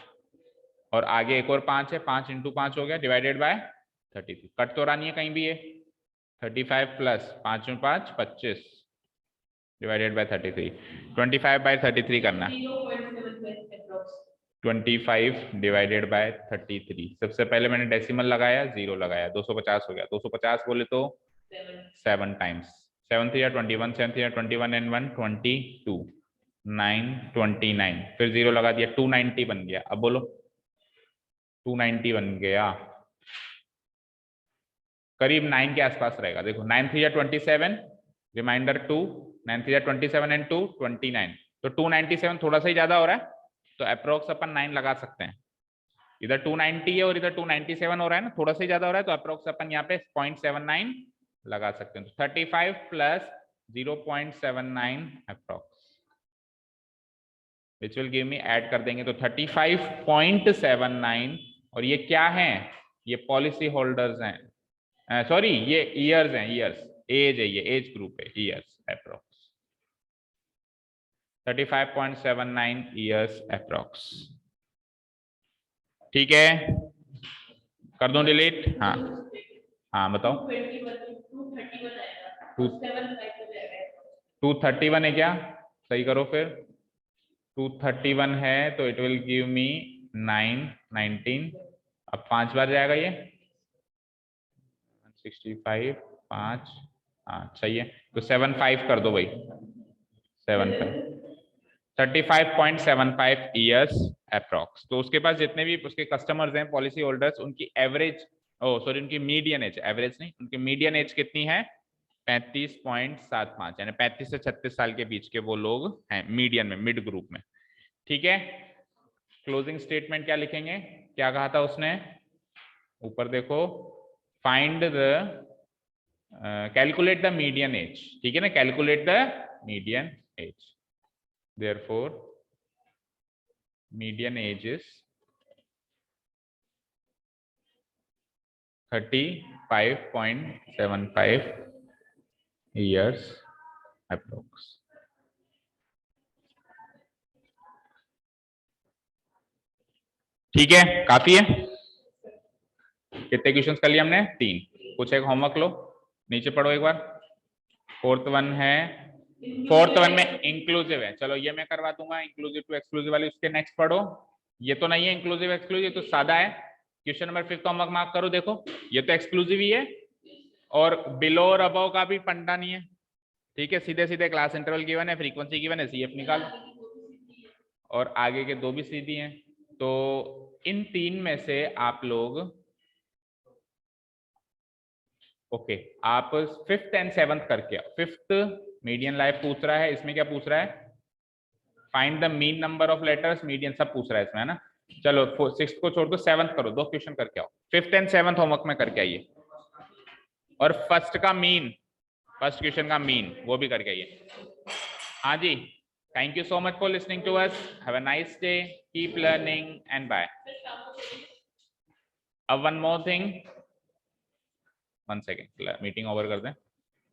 और आगे एक और 5 है, 5 × 5 हो गया, डिवाइडेड बाय 33। कट तो रानी है कहीं भी ये। 35 प्लस 5 × 5 25 डिवाइडेड बाय 33। 25/33 करना, 25 डिवाइडेड बाय 33। सबसे पहले मैंने डेसिमल लगाया, 0 लगाया, 250 हो गया। 250 बोले तो 7 टाइम्स, 7 3 21, 7 3 21 and 1 22, 9 29, फिर 0 लगा दिया, 290 बन गया। अब बोलो 290 बन गया, करीब 9 के आसपास रहेगा। देखो 9 3 27, रिमाइंडर 2, 9 3 27 and 2 29, तो 297 थोड़ा सा ही ज्यादा हो रहा है, तो अप्रोक्स अपन 9 लगा सकते हैं। इधर 290 है और इधर 297 हो रहा है ना, थोड़ा सा ही ज्यादा हो रहा है, तो अप्रोक्स अपन यहाँ पे 0.79 लगा सकते हैं। तो 35 plus 0.79 approx, which will give me, add कर देंगे तो 35.79। और ये क्या है? ये पॉलिसी होल्डर्स हैं, सॉरी ये ईयर्स हैं, ईयर्स, एज है, ये एज ग्रुप है, ईयर्स अप्रोक्स 35.79 ईयर्स अप्रोक्स। ठीक है, कर दूं डिलीट? हाँ हाँ बताओ। 231 है क्या? सही करो फिर। 231 है तो इट विल गिव मी 9 19। अब 5 बार जाएगा ये 65 5। हाँ सही है, तो 75 कर दो भाई। 75 35.75 ईयर्स अप्रॉक्स। तो उसके पास जितने भी उसके कस्टमर्स हैं, पॉलिसी होल्डर्स, उनकी एवरेज, ओ सॉरी, उनकी मीडियन एज, एवरेज नहीं, उनकी मीडियन एज कितनी है? 35.75, यानी 35 से 36 साल के बीच के वो लोग हैं मीडियन में, मिड ग्रुप में। ठीक है, क्लोजिंग स्टेटमेंट क्या लिखेंगे? क्या कहा था उसने? ऊपर देखो, find the calculate the median age. ठीक है ना, calculate the median age. Therefore, median age is 35.75 years approx. ठीक है, काफी है। कितने क्वेश्चंस कर लिए हमने? 3। कुछ एक होमवर्क लो, नीचे पढ़ो एक बार। फोर्थ वन है, फोर्थ वन में इंक्लूसिव है, चलो ये मैं करवा दूंगा, इंक्लूसिव टू एक्सक्लूसिव वाली। उसके नेक्स्ट पढ़ो, ये तो नहीं है इंक्लूसिव एक्सक्लूसिव, तो सादा है। क्वेश्चन नंबर 5 का होमवर्क मार्क करो, देखो ये तो एक्सक्लूसिव ही है, और बिलो और अबव का भी पंडा नहीं है। ठीक है, सीधे सीधे क्लास इंटरवल गिवन है, फ्रीक्वेंसी गिवन है, सीएफ निकालो, और आगे के 2 भी सीधी हैं। तो इन 3 में से आप लोग, ओके, आप 5th एंड 7th करके आओ। 5th मीडियन लाइफ पूछ रहा है, इसमें क्या पूछ रहा है? Find the mean number of letters, median सब पूछ रहा है इसमें, है ना। चलो 6th को छोड़ दो, 7th करो, 2 क्वेश्चन करके आओ। 5th एंड 7th होमवर्क में करके आइए, और फर्स्ट का मीन, फर्स्ट क्वेश्चन का मीन वो भी करके आइए। हाँ जी, thank you so much for listening to us, have a nice day, keep learning and bye. अब one more thing, 1 second, meeting over कर दें।